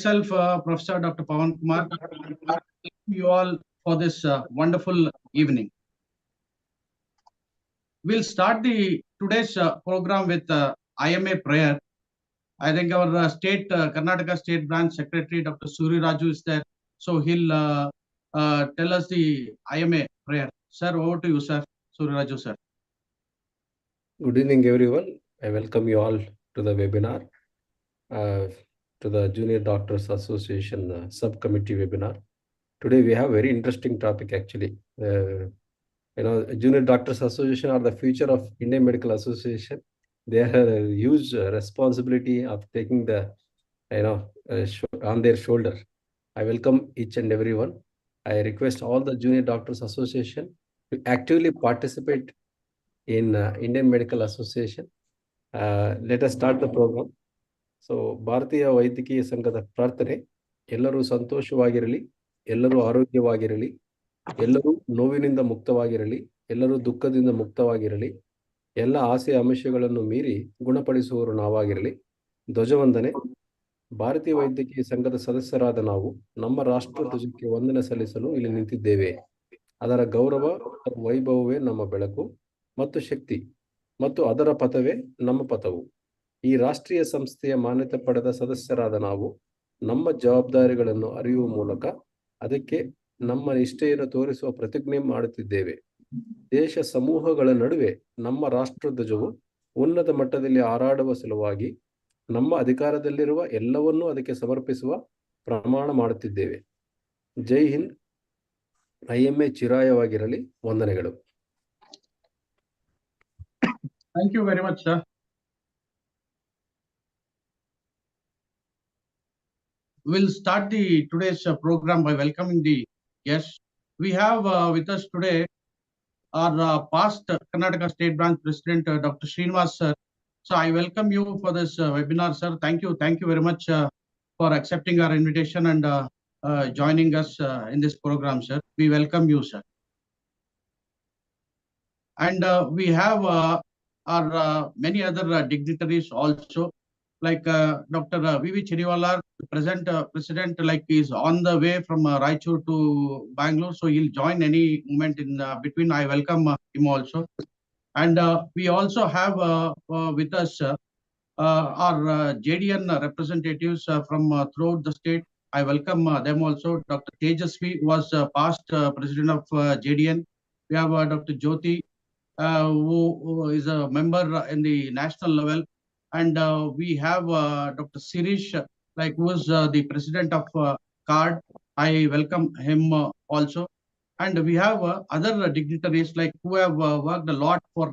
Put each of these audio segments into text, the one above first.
Myself, Professor Dr. Pawan Kumar, thank you all for this wonderful evening. We'll start today's program with IMA prayer. I think our Karnataka State Branch Secretary, Dr. Suri Raju, is there. So he'll tell us the IMA prayer. Sir, over to you, sir. Suri Raju, sir. Good evening, everyone. I welcome you all to the webinar, to the Junior Doctors Association subcommittee webinar. Today, we have a very interesting topic, actually. Junior Doctors Association are the future of Indian Medical Association. They have a huge responsibility of taking the, on their shoulder. I welcome each and everyone. I request all the Junior Doctors Association to actively participate in Indian Medical Association. Let us start the program. So ಭಾರತೀಯ ವೈದ್ಯಕೀಯ ಸಂಘದ ಪ್ರಾರ್ಥನೆ, ಎಲ್ಲರೂ ಸಂತೋಷವಾಗಿರಲಿ, ಎಲ್ಲರೂ ಆರೋಗ್ಯವಾಗಿರಲಿ, ಎಲ್ಲರೂ ನೋವಿನಿಂದ ಮುಕ್ತವಾಗಿರಲಿ, ಎಲ್ಲರೂ ದುಃಖದಿಂದ ಮುಕ್ತವಾಗಿರಲಿ, ಎಲ್ಲ ಆಸೆ ಆಮಿಷಗಳನ್ನು ಮೀರಿ ಗುಣಪಡಿಸುವವರು ನಾವಾಗಿರಲಿ. ಧ್ವಜವಂದನೆ. ಭಾರತೀಯ ವೈದ್ಯಕೀಯ ಸಂಘದ ಸದಸ್ಯರಾದ ನಾವು ನಮ್ಮ ರಾಷ್ಟ್ರ ಧ್ವಜಕ್ಕೆ ವಂದನೆ ಸಲ್ಲಿಸಲು ಇಲ್ಲಿ ನಿಂತಿದ್ದೇವೆ. ಅದರ ಗೌರವ ವೈಭವವೇ ನಮ್ಮ ಬೆಳಕು ಮತ್ತು ಶಕ್ತಿ, ಮತ್ತು ಅದರ ಪಥವೇ ನಮ್ಮ ಪಥವು. ಈ ರಾಷ್ಟ್ರೀಯ ಸಂಸ್ಥೆಯ ಮಾನ್ಯತೆ ಪಡೆದ ಸದಸ್ಯರಾದ ನಾವು ನಮ್ಮ ಜವಾಬ್ದಾರಿಗಳನ್ನು ಅರಿಯುವ ಮೂಲಕ ಅದಕ್ಕೆ ನಮ್ಮ ನಿಷ್ಠೆಯನ್ನು ತೋರಿಸುವ ಪ್ರತಿಜ್ಞೆ ಮಾಡುತ್ತಿದ್ದೇವೆ. ದೇಶ ಸಮೂಹಗಳ ನಡುವೆ ನಮ್ಮ ರಾಷ್ಟ್ರ ಧ್ವಜವು ಉನ್ನತ ಮಟ್ಟದಲ್ಲಿ ಹಾರಾಡುವ ಸಲುವಾಗಿ ನಮ್ಮ ಅಧಿಕಾರದಲ್ಲಿರುವ ಎಲ್ಲವನ್ನೂ ಅದಕ್ಕೆ ಸಮರ್ಪಿಸುವ ಪ್ರಮಾಣ ಮಾಡುತ್ತಿದ್ದೇವೆ. ಜೈ ಹಿಂದ್. IMA ಚಿರಾಯವಾಗಿರಲಿ. ವಂದನೆಗಳು. Thank you very much, sir. We'll start today's program by welcoming the guests. We have with us today our past Karnataka State Branch President, Dr. Srinivas, sir. So I welcome you for this webinar, sir. Thank you very much for accepting our invitation and joining us in this program, sir. We welcome you, sir. And we have our many other dignitaries also, like Dr. V.V. Chiriwala, president, like is on the way from Raichur to Bangalore, so he'll join any moment in between. I welcome him also. And we also have with us our JDN representatives from throughout the state. I welcome them also. Dr. Tejasvi was past president of JDN. We have Dr. Jyoti, who is a member in the national level. And we have Dr. Sirish, like who is the president of CARD. I welcome him also. And we have other dignitaries like who have worked a lot for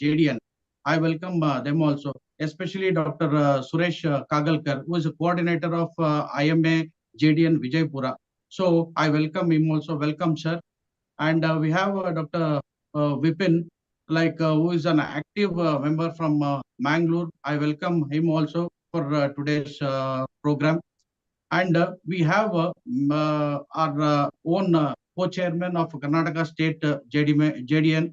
JDN. I welcome them also, especially Dr. Suresh Kagalkar, who is a coordinator of IMA JDN Vijaypura. So I welcome him also. Welcome, sir. And we have Dr. Vipin, like who is an active member from Mangalore. I welcome him also for today's program. And we have our own co-chairman of Karnataka State JDN,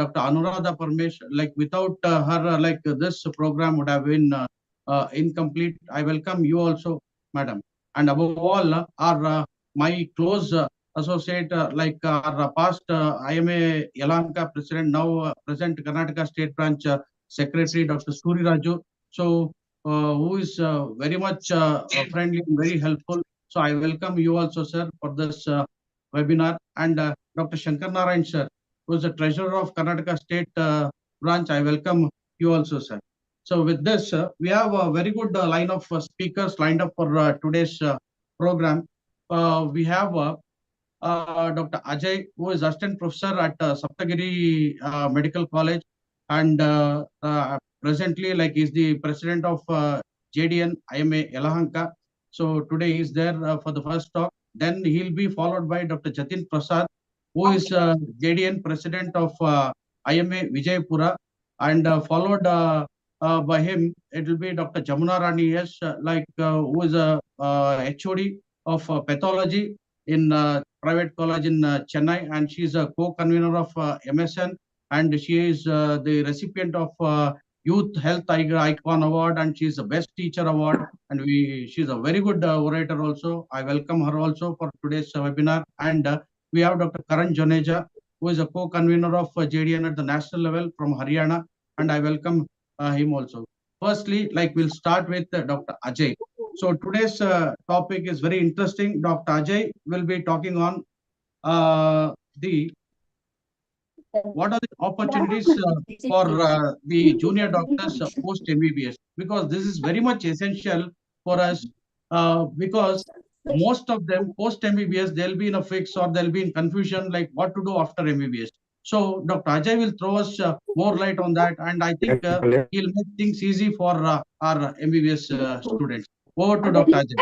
Dr. Anuradha Parmesh. Like without her, like this program would have been incomplete. I welcome you also, madam. And above all, our my close associate, like our past IMA Yelahanka president, now present Karnataka State Branch Secretary, Dr. Suri Raju. So who is very much friendly and very helpful. So I welcome you also, sir, for this webinar. And Dr. Shankar Narayan, sir, who is the treasurer of Karnataka State Branch. I welcome you also, sir. So with this, we have a very good line of speakers lined up for today's program. We have Dr. Ajay, who is assistant professor at Saptagiri Medical College, and presently, like, is the president of JDN IMA Yelahanka. So today he is there for the first talk. Then he'll be followed by Dr. Jatin Prasad, who is JDN president of IMA Vijaypura, and followed by him, it will be Dr. Jamuna Rani, yes, like who is a HOD of pathology in private college in Chennai, and she is a co-convener of MSN, and she is the recipient of Youth Health Icon Award, and she's the Best Teacher Award. And she's a very good orator also. I welcome her also for today's webinar. And we have Dr. Karan Joneja, who is a co-convener of JDN at the national level from Haryana, and I welcome him also. Firstly, we'll start with Dr. Ajay. So today's topic is very interesting. Dr. Ajay will be talking on what are the opportunities for the junior doctors post MBBS, because this is very much essential for us, because most of them post MBBS, they'll be in a fix or they'll be in confusion like what to do after MBBS. So Dr. Ajay will throw us more light on that, and I think he'll make things easy for our MBBS students. Over to Dr. Ajay.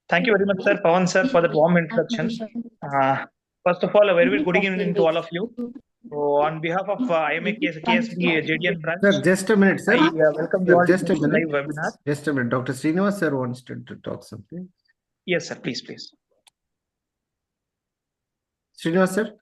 Thank you very much, sir, Pawan sir, for that warm introduction. First of all, a very good evening to all of you. So, on behalf of IMA KSB JDN branch, sir, just a minute, sir. I welcome you all Just to a this minute. live webinar. Just a minute. Dr. Srinivas sir wants to talk something. Yes, sir. Please. Srinivas sir.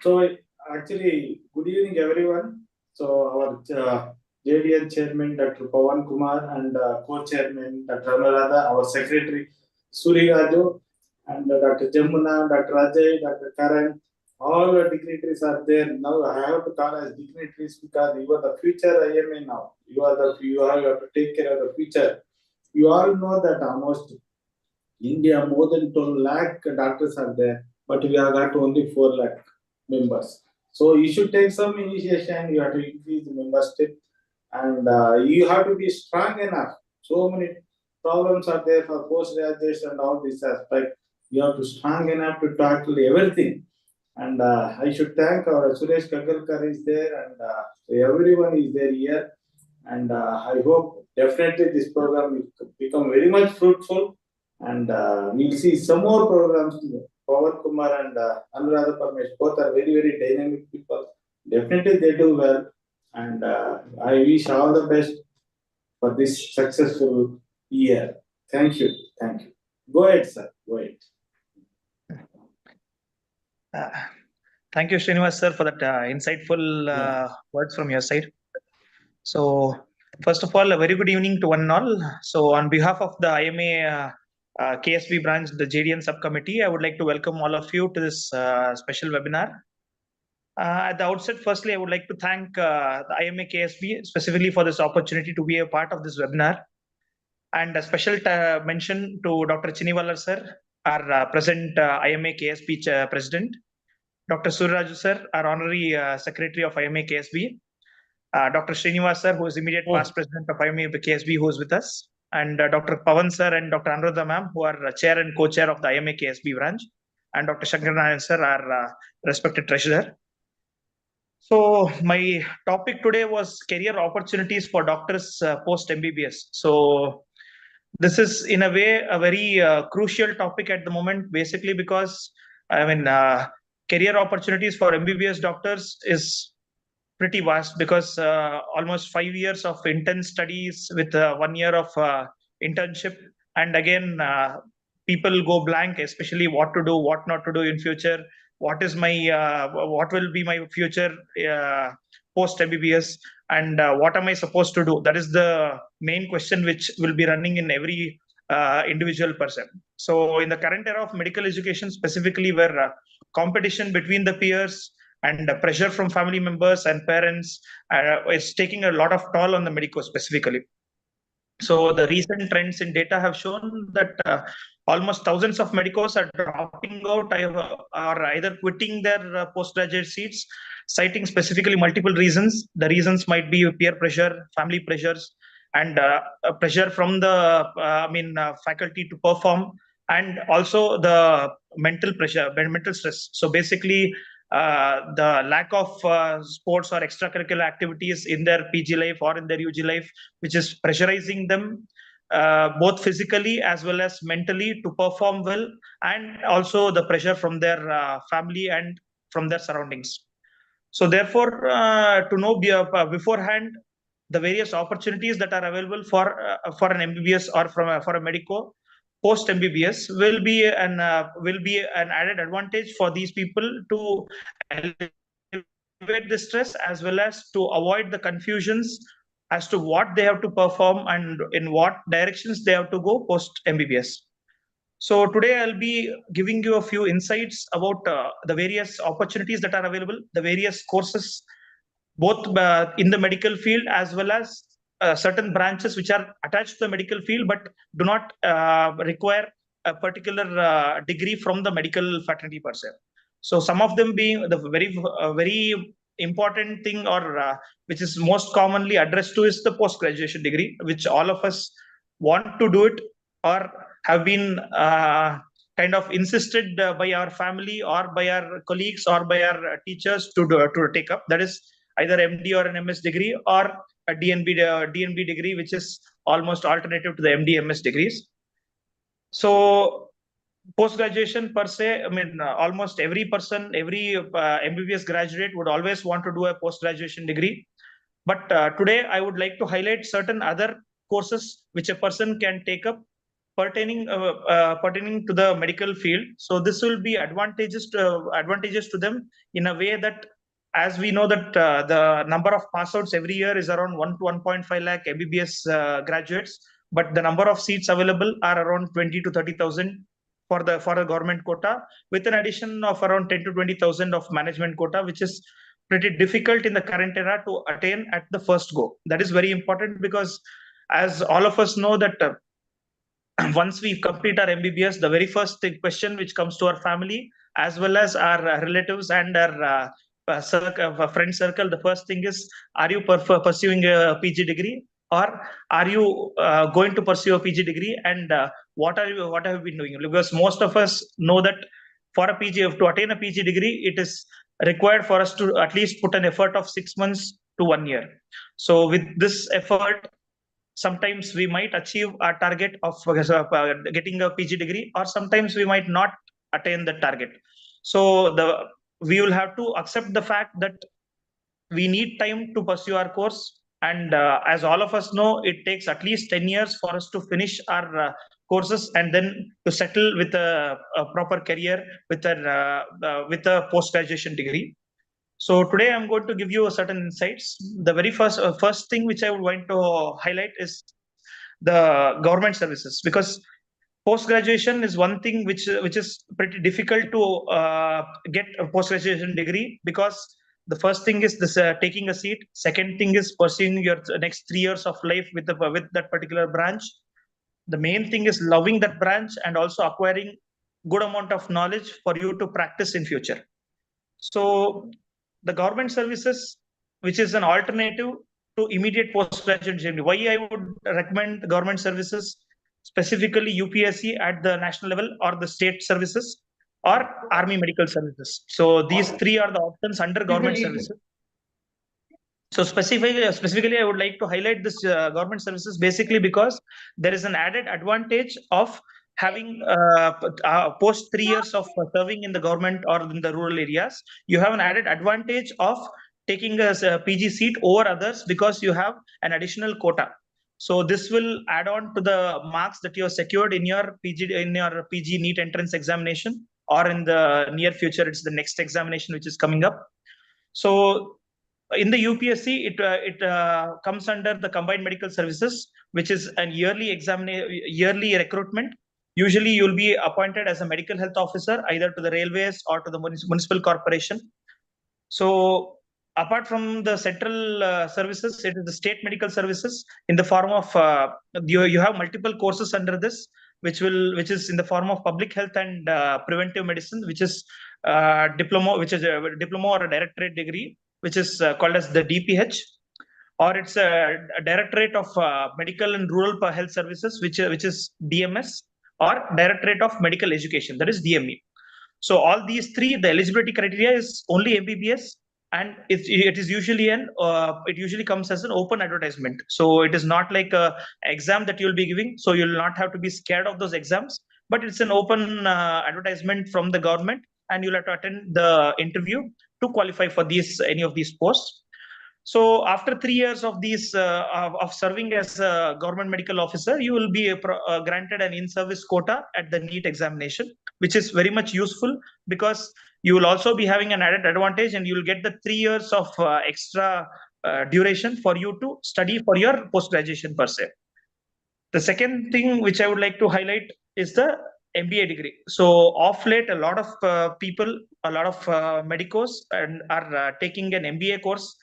So actually, good evening, everyone. So our JDN chairman, Dr. Pawan Kumar, and co-chairman, Dr. Anuradha, our secretary, Suri Raju, and Dr. Jamuna, Dr. Ajay, Dr. Karan, all the dignitaries are there. Now I have to call as dignitaries because you are the future IMA now. You have to take care of the future. You all know that almost India, more than 12 lakh doctors are there, but we have got only 4 lakh members. So you should take some initiation, you have to increase the membership, and you have to be strong enough. So many problems are there for post-graduation and all this aspect. You have to be strong enough to tackle everything. And I should thank our Suresh Kagalkar is there, and everyone is there here. And I hope definitely this program will become very much fruitful. And we'll see some more programs. Pawan Kumar and Anuradha Parmesh, both are very, very dynamic people. Definitely they do well. And I wish all the best for this successful year. Thank you. Go ahead, sir. Go ahead. Thank you, Srinivas sir, for that insightful words from your side. So, first of all, a very good evening to one and all. So, on behalf of the IMA KSB branch, the JDN subcommittee, I would like to welcome all of you to this special webinar. At the outset, firstly, I would like to thank the IMA KSB specifically for this opportunity to be a part of this webinar. And a special mention to Dr. Chinivalar sir, our present IMA KSB president, Dr. Surraju sir, our honorary secretary of IMA KSB, Dr. Srinivas sir, who is immediate past president of IMA KSB, who is with us, and Dr. Pawan sir and Dr. Anuradha ma'am, who are chair and co-chair of the IMA KSB branch, and Dr. Shankaranayan sir, our respected treasurer. So my topic today was career opportunities for doctors post MBBS. So this is in a way a very crucial topic at the moment, basically because career opportunities for MBBS doctors is pretty vast, because almost 5 years of intense studies with 1 year of internship, and again people go blank, especially what to do, what not to do in future. What will be my future post MBBS, and what am I supposed to do? That is the main question which will be running in every individual person. So in the current era of medical education, specifically where competition between the peers and pressure from family members and parents is taking a lot of toll on the medico specifically. So the recent trends in data have shown that almost thousands of medicos are dropping out or either quitting their postgraduate seats, citing specifically multiple reasons. The reasons might be peer pressure, family pressures, and pressure from the faculty to perform, and also the mental pressure, mental stress. So basically, the lack of sports or extracurricular activities in their PG life or in their UG life, which is pressurizing them both physically as well as mentally to perform well, and also the pressure from their family and from their surroundings. So therefore, to know beforehand the various opportunities that are available for an MBBS or for a medico post MBBS will be an added advantage for these people to elevate the stress as well as to avoid the confusions as to what they have to perform and in what directions they have to go post MBBS. So today I'll be giving you a few insights about the various opportunities that are available, the various courses, both in the medical field as well as certain branches which are attached to the medical field but do not require a particular degree from the medical fraternity per se. So some of them being the very important thing or which is most commonly addressed to is the post-graduation degree, which all of us want to do it or have been kind of insisted by our family or by our colleagues or by our teachers to take up. That is either MD or an MS degree or a DNB degree, which is almost alternative to the MD MS degrees. So post-graduation per se, I mean, almost every person, every MBBS graduate would always want to do a post-graduation degree. But today I would like to highlight certain other courses which a person can take up pertaining to the medical field. So this will be advantageous to them in a way that, as we know that the number of pass outs every year is around 1 to 1.5 lakh MBBS graduates, but the number of seats available are around 20 to 30,000 for a government quota, with an addition of around 10 to 20,000 of management quota, which is pretty difficult in the current era to attain at the first go. That is very important because, as all of us know, that once we complete our MBBS, the very first question which comes to our family as well as our relatives and our friend circle, the first thing is, are you pursuing a PG degree, or are you going to pursue a PG degree, and what have you been doing? Because most of us know that for a PG, to attain a PG degree, it is required for us to at least put an effort of 6 months to 1 year. So with this effort, sometimes we might achieve our target of getting a PG degree, or sometimes we might not attain the target. So we will have to accept the fact that we need time to pursue our course. And as all of us know, it takes at least 10 years for us to finish our courses and then to settle with a proper career with a post-graduation degree. So today I'm going to give you certain insights. The very first thing which I would want to highlight is the government services, because post-graduation is one thing which is pretty difficult to get a post-graduation degree, because the first thing is this taking a seat. Second thing is pursuing your next 3 years of life with that particular branch. The main thing is loving that branch and also acquiring good amount of knowledge for you to practice in future. So the government services, which is an alternative to immediate postgraduate journey. Why I would recommend government services, specifically UPSC at the national level, or the state services, or army medical services. So these three are the options under government services. So specifically, I would like to highlight this government services basically because there is an added advantage of having post 3 years of serving in the government or in the rural areas. You have an added advantage of taking a PG seat over others because you have an additional quota. So this will add on to the marks that you have secured in your PG NEET entrance examination, or in the near future, it's the next examination which is coming up. So in the UPSC, it comes under the combined medical services, which is an yearly recruitment. Usually, you'll be appointed as a medical health officer either to the railways or to the municipal corporation. So apart from the central services, it is the state medical services in the form of you have multiple courses under this, which is in the form of public health and preventive medicine, which is diploma, which is a diploma or a directorate degree, which is called as the DPH, or it's a Directorate of Medical and Rural Health Services, which is DMS, or Directorate of Medical Education, that is DME. So all these three, the eligibility criteria is only MBBS, and it usually comes as an open advertisement. So it is not like a exam that you'll be giving. So you'll not have to be scared of those exams, but it's an open advertisement from the government, and you'll have to attend the interview to qualify for any of these posts. So after 3 years of these of serving as a government medical officer, you will be granted an in-service quota at the NEET examination, which is very much useful because you will also be having an added advantage, and you will get the 3 years of extra duration for you to study for your post-graduation per se. The second thing which I would like to highlight is the MBA degree. So off late, a lot of people, a lot of medicos are taking an MBA course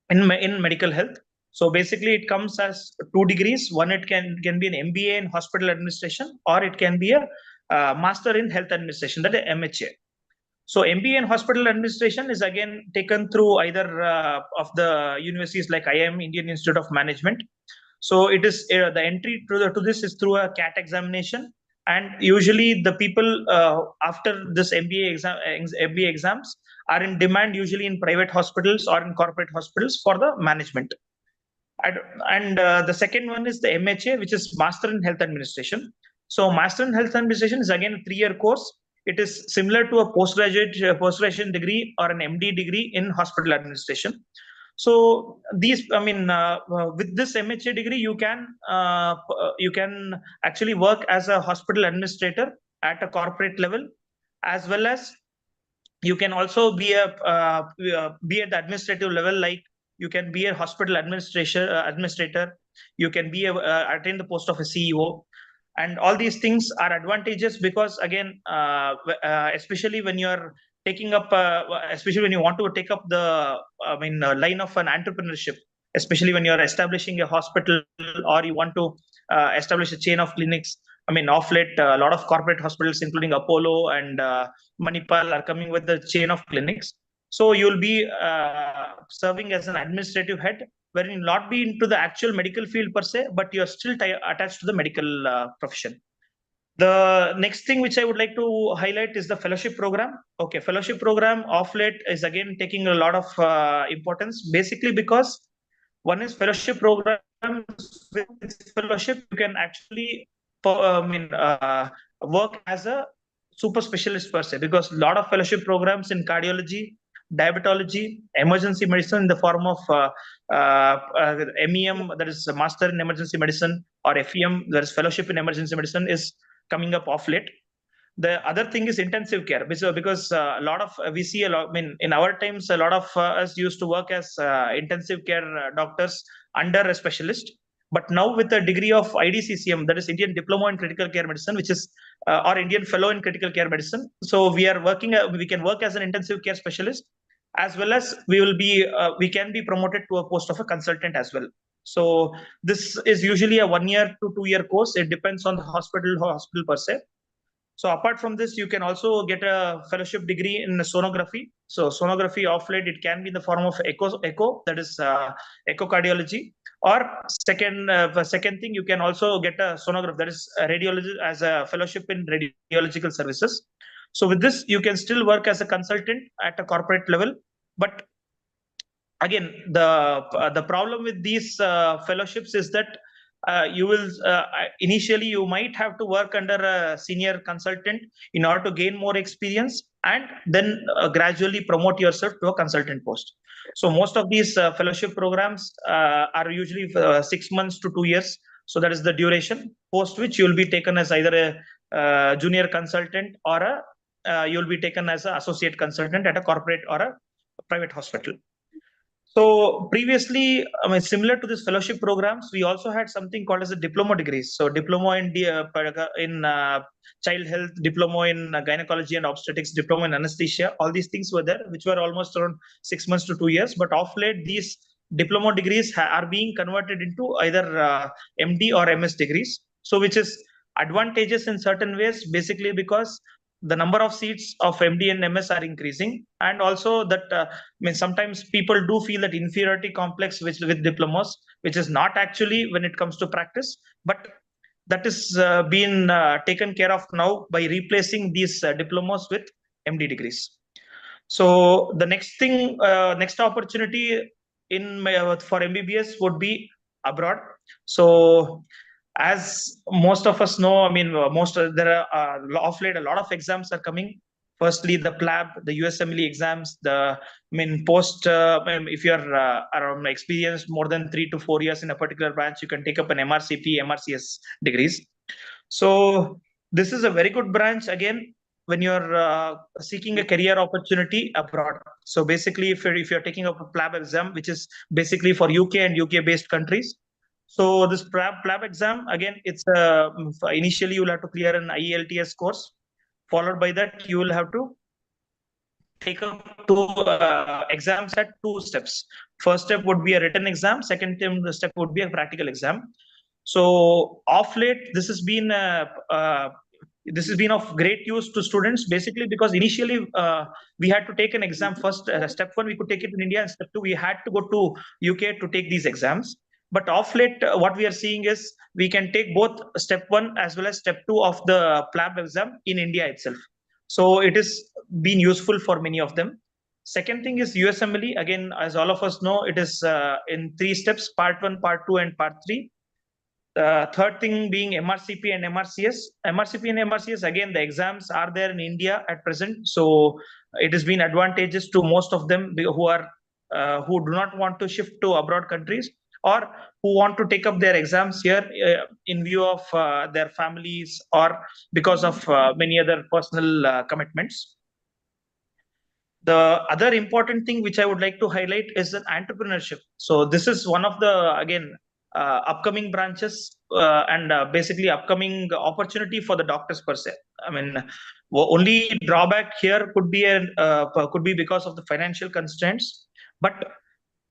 in medical health. So basically, it comes as 2 degrees. One, it can be an MBA in hospital administration, or it can be a master in health administration, that is MHA. So MBA in hospital administration is again taken through either of the universities like IIM, Indian Institute of Management. So it is the entry to this is through a CAT examination, and usually the people after this MBA exams are in demand usually in private hospitals or in corporate hospitals for the management. And the second one is the MHA, which is Master in Health Administration. So Master in Health Administration is again a 3-year course. It is similar to a post-graduate degree or an MD degree in hospital administration. So these, with this MHA degree, you can actually work as a hospital administrator at a corporate level, as well as you can also be at the administrative level, like you can be a hospital administrator, you can be attain the post of a CEO, and all these things are advantageous because again, especially when you're taking up, especially when you want to take up the line of an entrepreneurship, especially when you're establishing a hospital or you want to establish a chain of clinics. Off late, a lot of corporate hospitals, including Apollo and Manipal, are coming with the chain of clinics. So you'll be serving as an administrative head, wherein you'll not be into the actual medical field per se, but you're still attached to the medical profession. The next thing which I would like to highlight is the fellowship program. Okay, fellowship program off late is again taking a lot of importance, basically because one is fellowship program. With fellowship, you can actually work as a super specialist per se, because a lot of fellowship programs in cardiology, diabetology, emergency medicine in the form of MEM, that is Master in Emergency Medicine, or FEM, that is Fellowship in Emergency Medicine, is coming up off late. The other thing is intensive care, because a lot of we see a lot. In our times, a lot of us used to work as intensive care doctors under a specialist. But now with the degree of IDCCM, that is Indian Diploma in Critical Care Medicine, which is or Indian Fellow in Critical Care Medicine. So we are working. We can work as an intensive care specialist, as well as we can be promoted to a post of a consultant as well. So this is usually a 1 year to 2 year course. It depends on the hospital per se. So apart from this, you can also get a fellowship degree in sonography. So sonography off late, it can be in the form of echo, that is echocardiology. Or second thing, you can also get a sonograph, that is radiology, as a fellowship in radiological services. So with this, you can still work as a consultant at a corporate level. But again, the problem with these fellowships is that you will initially you might have to work under a senior consultant in order to gain more experience, and then gradually promote yourself to a consultant post. So most of these fellowship programs are usually 6 months to 2 years. So that is the duration, post which you will be taken as either a junior consultant, or you will be taken as an associate consultant at a corporate or a private hospital. So previously, similar to this fellowship programs, we also had something called as a diploma degrees. So diploma in child health, diploma in gynecology and obstetrics, diploma in anesthesia. All these things were there, which were almost around 6 months to 2 years. But of late, these diploma degrees are being converted into either MD or MS degrees. So which is advantageous in certain ways, basically because the number of seats of MD and MS are increasing, and also that sometimes people do feel that inferiority complex with diplomas, which is not actually when it comes to practice, but that is being taken care of now by replacing these diplomas with MD degrees. So the next thing, next opportunity for MBBS would be abroad. So as most of us know, there are of late a lot of exams are coming Firstly, the PLAB, the USMLE exams, post, if you're around experienced more than 3 to 4 years in a particular branch, you can take up an MRCP, MRCS degrees. So this is a very good branch again when you're seeking a career opportunity abroad. So basically, if you're taking up a PLAB exam, which is basically for UK and UK based countries. So this PLAB exam, again, it's initially you'll have to clear an IELTS course. Followed by that, you will have to take up 2 exams at 2 steps. First step would be a written exam. Second step would be a practical exam. So of late, this has been of great use to students, basically because initially we had to take an exam first. Step 1, we could take it in India, and step 2, we had to go to UK to take these exams. But of late, what we are seeing is we can take both step 1 as well as step 2 of the PLAB exam in India itself. So it has been useful for many of them. Second thing is USMLE. Again, as all of us know, it is in 3 steps: part 1, part 2, and part 3. Third thing being MRCP and MRCS. MRCP and MRCS, again, the exams are there in India at present. So it has been advantageous to most of them who do not want to shift to abroad countries, or who want to take up their exams here in view of their families, or because of many other personal commitments. The other important thing which I would like to highlight is an entrepreneurship. So this is one of the, again, upcoming branches and basically upcoming opportunity for the doctors per se. I mean, only drawback here could be because of the financial constraints, but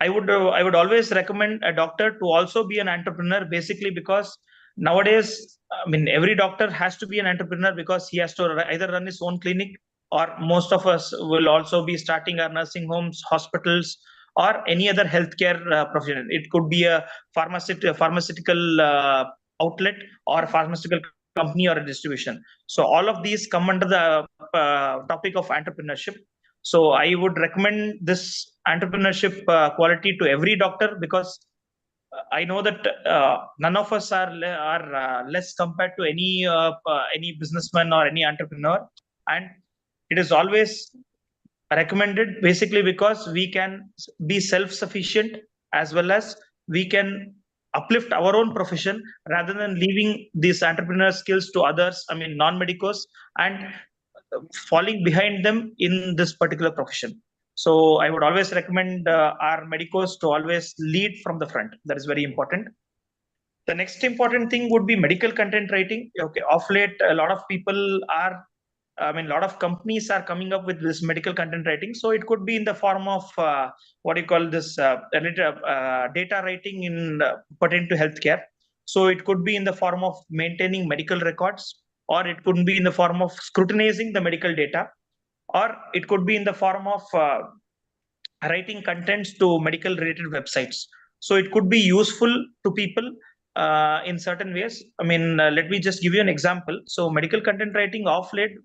I would always recommend a doctor to also be an entrepreneur, basically because nowadays, I mean, every doctor has to be an entrepreneur because he has to either run his own clinic, or most of us will also be starting our nursing homes, hospitals, or any other healthcare profession. It could be a pharmaceutical outlet, or a pharmaceutical company, or a distribution. So all of these come under the topic of entrepreneurship. So I would recommend this entrepreneurship quality to every doctor, because I know that none of us are less compared to any businessman or any entrepreneur, and it is always recommended basically because we can be self-sufficient, as well as we can uplift our own profession rather than leaving these entrepreneur skills to others, I mean non-medicos, and falling behind them in this particular profession. So I would always recommend our medicos to always lead from the front. That is very important. The next important thing would be medical content writing. Okay, of late, a lot of companies are coming up with this medical content writing. So it could be in the form of data writing in pertaining to healthcare. So it could be in the form of maintaining medical records, or it could be in the form of scrutinizing the medical data, or it could be in the form of writing contents to medical related websites. So it could be useful to people in certain ways. I mean, let me just give you an example. So medical content writing of late,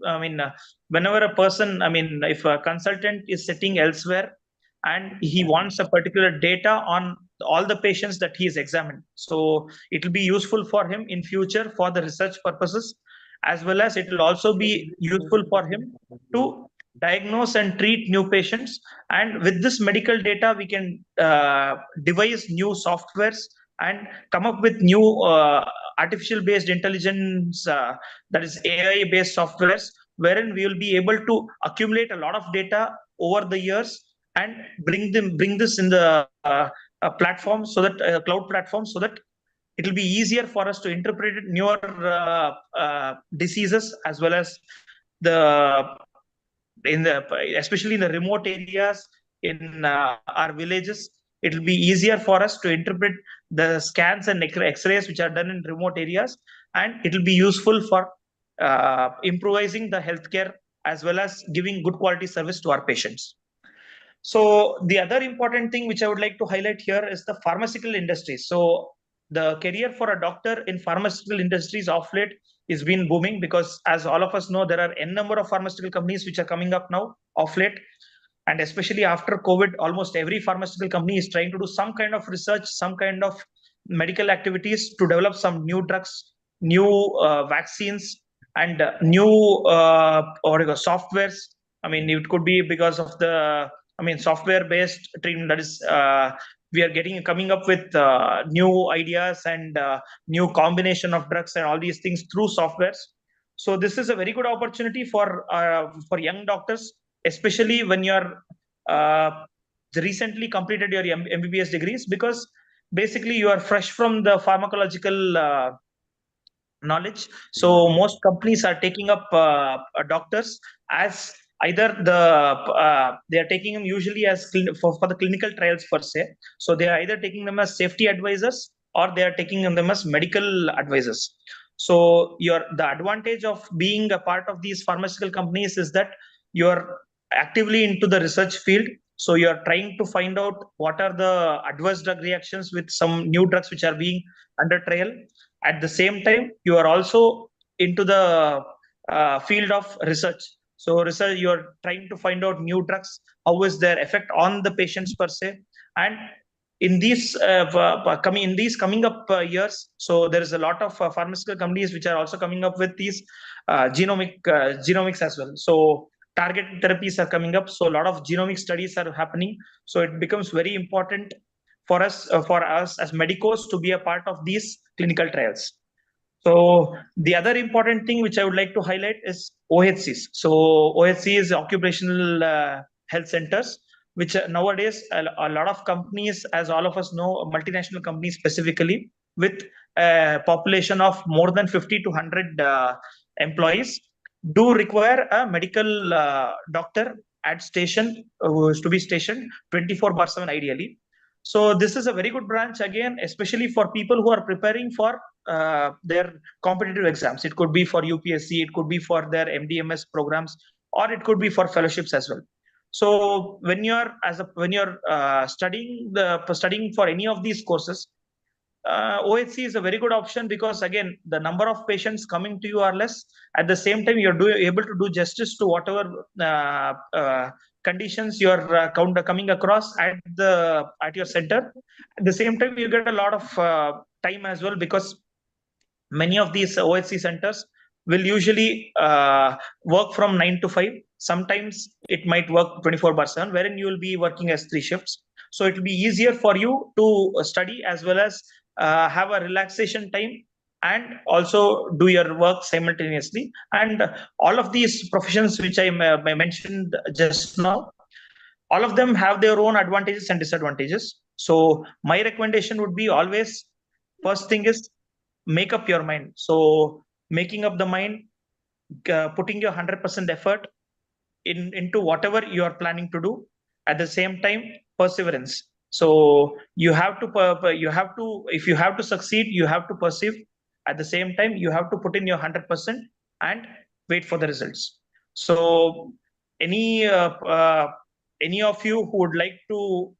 whenever a person, if a consultant is sitting elsewhere and he wants a particular data on all the patients that he is examined, so it will be useful for him in future for the research purposes, as well as it will also be useful for him to diagnose and treat new patients. And with this medical data, we can devise new softwares and come up with new artificial based intelligence, that is AI based softwares, wherein we will be able to accumulate a lot of data over the years and bring this in the platform, so that cloud platform, so that it will be easier for us to interpret newer diseases, as well as especially in the remote areas in our villages. It will be easier for us to interpret the scans and x-rays which are done in remote areas, and it will be useful for improvising the healthcare, as well as giving good quality service to our patients. So the other important thing which I would like to highlight here is the pharmaceutical industry. So the career for a doctor in pharmaceutical industries of late is been booming, because as all of us know, there are n number of pharmaceutical companies which are coming up now of late. And especially after COVID, almost every pharmaceutical company is trying to do some kind of research, some kind of medical activities to develop some new drugs, new vaccines, and new softwares, I mean, it could be because of the, software-based treatment. That is, we are coming up with new ideas and new combination of drugs and all these things through softwares. So this is a very good opportunity for young doctors, especially when you're recently completed your MBBS degrees, because basically you are fresh from the pharmacological knowledge. So most companies are taking up doctors as either they are taking them usually as for the clinical trials per se. So they are either taking them as safety advisors or they are taking them as medical advisors. So the advantage of being a part of these pharmaceutical companies is that you're actively into the research field. So you're trying to find out what are the adverse drug reactions with some new drugs which are being under trial. At the same time, you are also into the field of research. So research, you are trying to find out new drugs, how is their effect on the patients per se. And in these coming up years, so there is a lot of pharmaceutical companies which are also coming up with these genomics as well. So targeted therapies are coming up. So a lot of genomic studies are happening. So it becomes very important for us as medicos to be a part of these clinical trials. So the other important thing which I would like to highlight is OHCs. So OHC is occupational health centers, which nowadays a lot of companies, as all of us know, multinational companies specifically, with a population of more than 50 to 100 employees, do require a medical doctor at station, who is to be stationed 24/7 ideally. So this is a very good branch again, especially for people who are preparing for their competitive exams. It could be for UPSC, it could be for their MDMS programs, or it could be for fellowships as well. So when you're studying for any of these courses, OHC is a very good option, because again, the number of patients coming to you are less. At the same time, you're able to do justice to whatever conditions you're coming across at your center. At the same time, you get a lot of time as well, because many of these OHC centers will usually work from 9 to 5. Sometimes it might work 24/7, wherein you will be working as 3 shifts. So it will be easier for you to study as well as have a relaxation time and also do your work simultaneously. And all of these professions which I mentioned just now, all of them have their own advantages and disadvantages. So my recommendation would be always, first thing is make up your mind. So making up the mind, putting your 100% effort into whatever you are planning to do. At the same time, perseverance. So you have to if you have to succeed, you have to persevere. At the same time, you have to put in your 100% and wait for the results. So any of you who would like to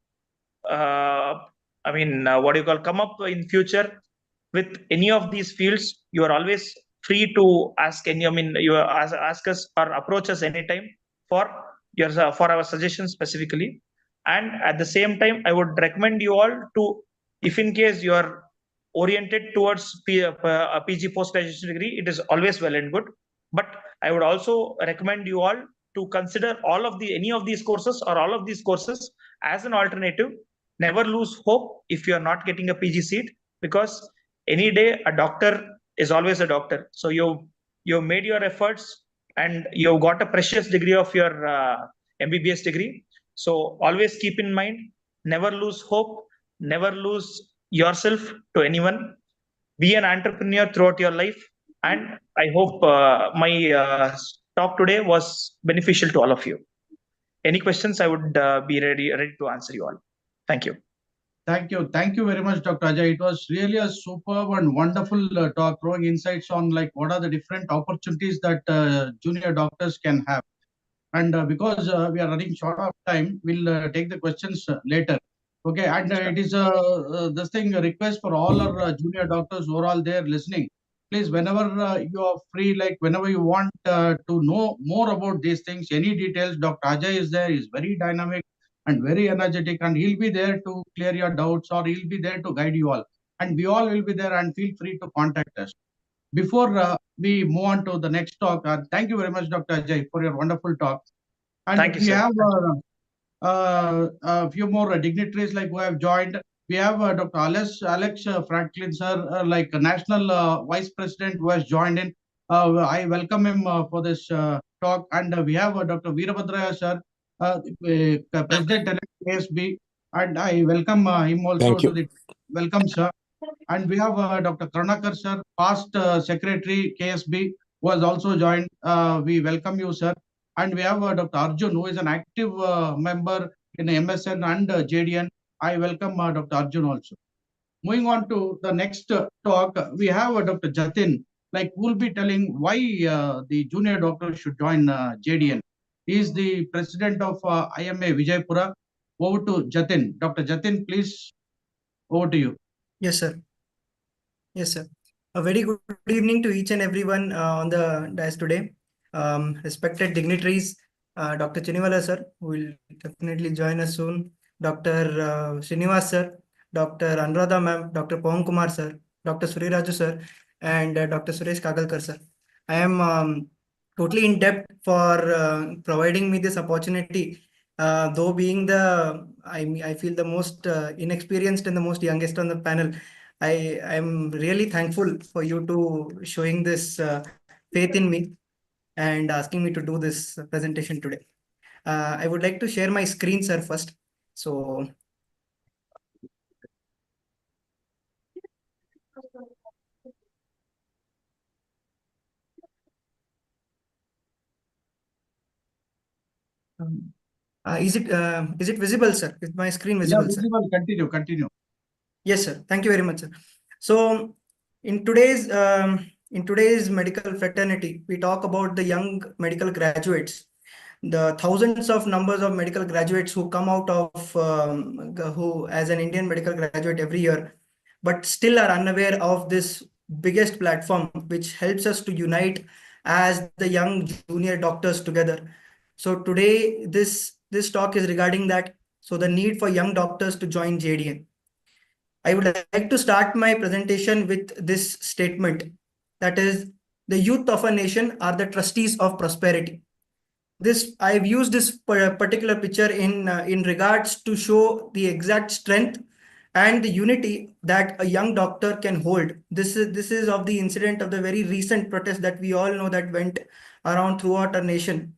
come up in future with any of these fields, you are always free to ask you ask us or approach us anytime for our suggestions specifically. And at the same time, I would recommend you all to, if in case you are oriented towards a PG post-graduation degree, it is always well and good. But I would also recommend you all to consider any of these courses or all of these courses as an alternative. Never lose hope if you are not getting a PG seat, because any day a doctor is always a doctor. So you made your efforts and you've got a precious degree of your MBBS degree. So always keep in mind, never lose hope, never lose yourself to anyone. Be an entrepreneur throughout your life. And I hope my talk today was beneficial to all of you. Any questions, I would be ready to answer you all. Thank you. Thank you. Thank you very much, Dr. Ajay. It was really a superb and wonderful talk, throwing insights on like what are the different opportunities that junior doctors can have. And because we are running short of time, we'll take the questions later. Okay, and it is this thing, a request for all our junior doctors who are all there listening. Please, whenever you are free, like whenever you want to know more about these things, any details, Dr. Ajay is there. He's very dynamic and very energetic, and he'll be there to clear your doubts, or he'll be there to guide you all. And we all will be there, and feel free to contact us. Before we move on to the next talk, thank you very much, Dr. Ajay, for your wonderful talk. And Thank you, we sir. have a few more dignitaries like who have joined. We have Dr. Alex Franklin, sir, like a national vice president who has joined in. I welcome him for this talk. And we have Dr. Veerabhadraya, sir, president-elect ASB, and I welcome him also Thank to you. the welcome, sir. And we have Dr. Karnakar, sir, past secretary KSB, who has also joined. We welcome you, sir. And we have Dr. Arjun, who is an active member in MSN and JDN. I welcome Dr. Arjun also. Moving on to the next talk, we have Dr. Jatin, like who will be telling why the junior doctor should join JDN. He is the president of IMA Vijaypura. Over to Jatin. Dr. Jatin, please, over to you. Yes, sir. Yes, sir. A very good evening to each and everyone on the dais today. Respected dignitaries, Dr. Chiniwala, sir, who will definitely join us soon. Dr. Srinivas, sir, Dr. Anuradha, ma'am, Dr. Pawan Kumar, sir, Dr. Suriraju, sir, and Dr. Suresh Kagalkar, sir. I am totally in debt for providing me this opportunity. Though being I feel the most inexperienced and the most youngest on the panel, I am really thankful for you to showing this faith in me and asking me to do this presentation today. I would like to share my screen, sir, first. So, is it visible, sir? Is my screen visible, sir? Visible. Continue. Yes, sir. Thank you very much, sir. So, in today's medical fraternity, we talk about the young medical graduates, the thousands of numbers of medical graduates who come out of who as an Indian medical graduate every year, but still are unaware of this biggest platform which helps us to unite as the young junior doctors together. So today this talk is regarding that. So the need for young doctors to join JDN. I would like to start my presentation with this statement, that is, the youth of a nation are the trustees of prosperity. This I've used this particular picture in regards to show the exact strength and the unity that a young doctor can hold. This is of the incident of the very recent protest that we all know that went around throughout our nation.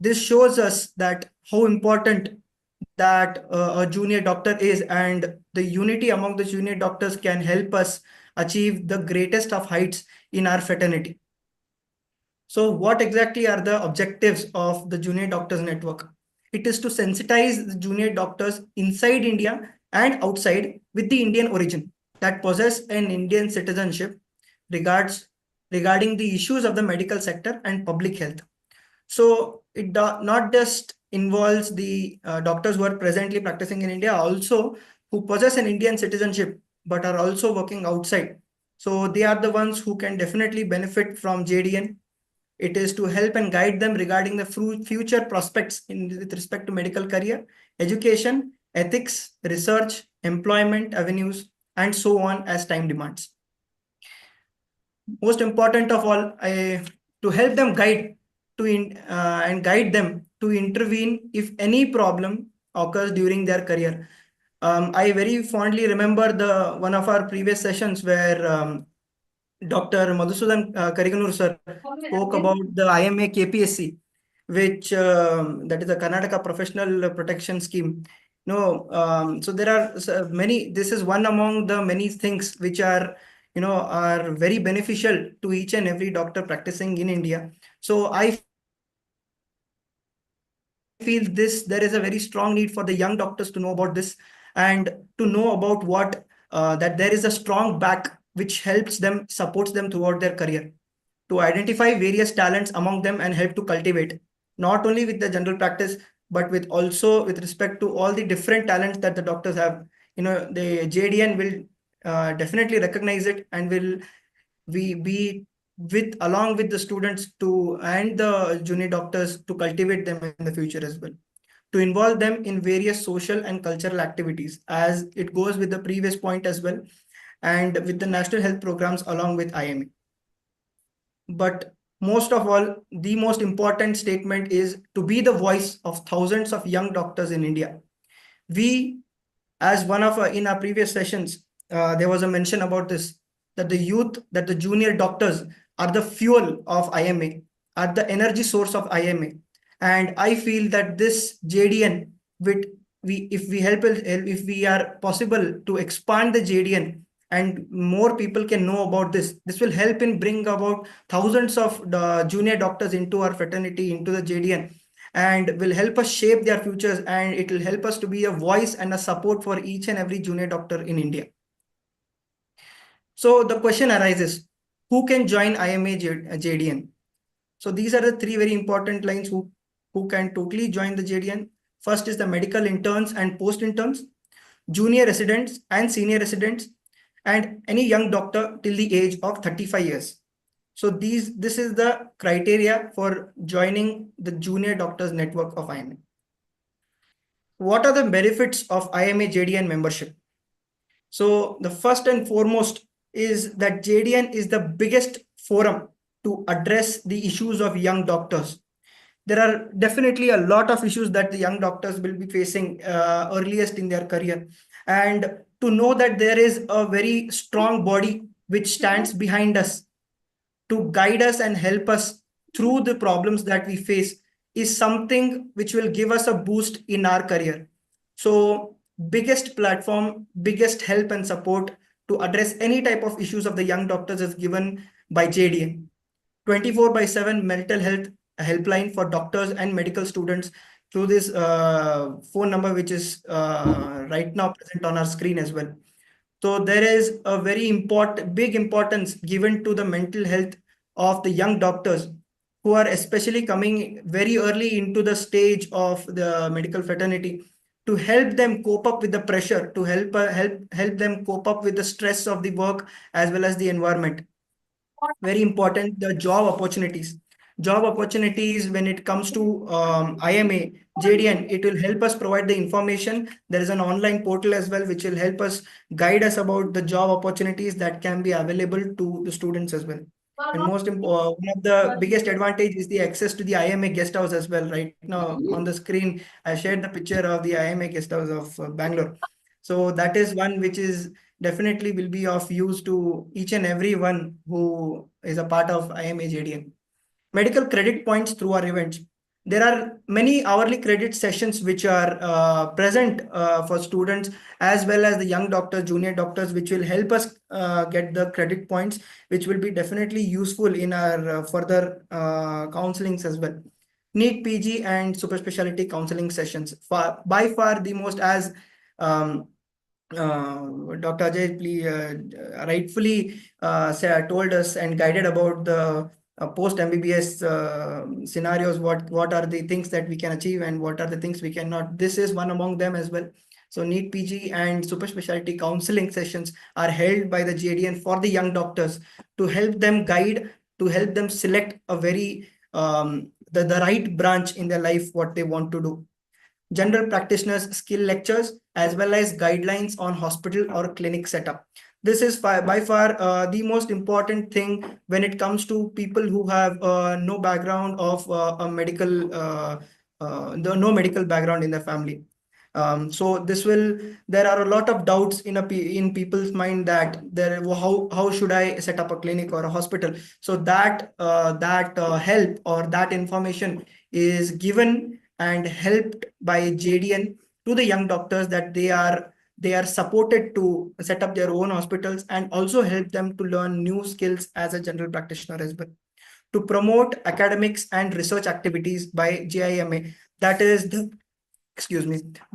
This shows us that how important that a junior doctor is, and the unity among the junior doctors can help us achieve the greatest of heights in our fraternity. So what exactly are the objectives of the Junior Doctors Network? It is to sensitize the junior doctors inside India and outside with the Indian origin that possess an Indian citizenship regarding the issues of the medical sector and public health. So it not just involves the doctors who are presently practicing in India, also who possess an Indian citizenship but are also working outside. So they are the ones who can definitely benefit from JDN. It is to help and guide them regarding the future prospects with respect to medical career, education, ethics, research, employment avenues, and so on as time demands. Most important of all, to help them guide and guide them to intervene if any problem occurs during their career. I very fondly remember one of our previous sessions where Dr. Madhusudan Kariganur sir spoke about the IMA KPSC, which that is the Karnataka Professional Protection Scheme. So there are many. This is one among the many things which are are very beneficial to each and every doctor practicing in India. So I feel there is a very strong need for the young doctors to know about this and to know about what that there is a strong back which helps them, supports them throughout their career, to identify various talents among them and help to cultivate, not only with the general practice, but with also with respect to all the different talents that the doctors have. The JDN will definitely recognize it and will be along with the students and the junior doctors to cultivate them in the future as well, to involve them in various social and cultural activities, as it goes with the previous point as well, and with the national health programs along with IMA. But most of all, the most important statement is to be the voice of thousands of young doctors in India. We, as one of in our previous sessions, there was a mention about this, that the youth, that the junior doctors are the fuel of IMA, are the energy source of IMA. And I feel that this JDN, if we are possible to expand the JDN and more people can know about this will help in bring about thousands of the junior doctors into our fraternity, into the JDN, and will help us shape their futures, and it will help us to be a voice and a support for each and every junior doctor in India. So the question arises, who can join IMA JDN? So these are the three very important lines who can totally join the JDN. First is the medical interns and post interns, junior residents and senior residents, and any young doctor till the age of 35 years. So this is the criteria for joining the junior doctors network of IMA. What are the benefits of IMA JDN membership? So the first and foremost is that JDN is the biggest forum to address the issues of young doctors. There are definitely a lot of issues that the young doctors will be facing earliest in their career. And to know that there is a very strong body which stands behind us to guide us and help us through the problems that we face is something which will give us a boost in our career. So biggest platform, biggest help and support to address any type of issues of the young doctors is given by JDN. 24/7 mental health helpline for doctors and medical students through this phone number, which is right now present on our screen as well. So there is a very big importance given to the mental health of the young doctors who are especially coming very early into the stage of the medical fraternity, to help them cope up with the pressure, to help them cope up with the stress of the work as well as the environment. Very important, the job opportunities. Job opportunities when it comes to IMA, JDN, it will help us provide the information. There is an online portal as well, which will help us guide us about the job opportunities that can be available to the students as well. And most important, one of the biggest advantage is the access to the IMA guest house as well. Right now on the screen, I shared the picture of the IMA guest house of Bangalore. So that is one which is definitely will be of use to each and every one who is a part of IMA JDN. Medical credit points through our events. There are many hourly credit sessions which are present for students as well as the young doctors, junior doctors, which will help us get the credit points, which will be definitely useful in our further counselings as well. NEET PG and super specialty counseling sessions. By far the most, as Dr. Ajay rightfully told us and guided about the post MBBS scenarios, what are the things that we can achieve and what are the things we cannot. This is one among them as well. So NEET PG and super specialty counseling sessions are held by the JDN for the young doctors to help them guide, to help them select a very the right branch in their life, what they want to do. General practitioners skill lectures as well as guidelines on hospital or clinic setup. This is by far the most important thing when it comes to people who have no background of a medical no medical background in their family. So there are a lot of doubts in people's mind that how should I set up a clinic or a hospital. So that help or that information is given and helped by JDN to the young doctors, that they are supported to set up their own hospitals and also help them to learn new skills as a general practitioner as well. To promote academics and research activities by JIMA, that is the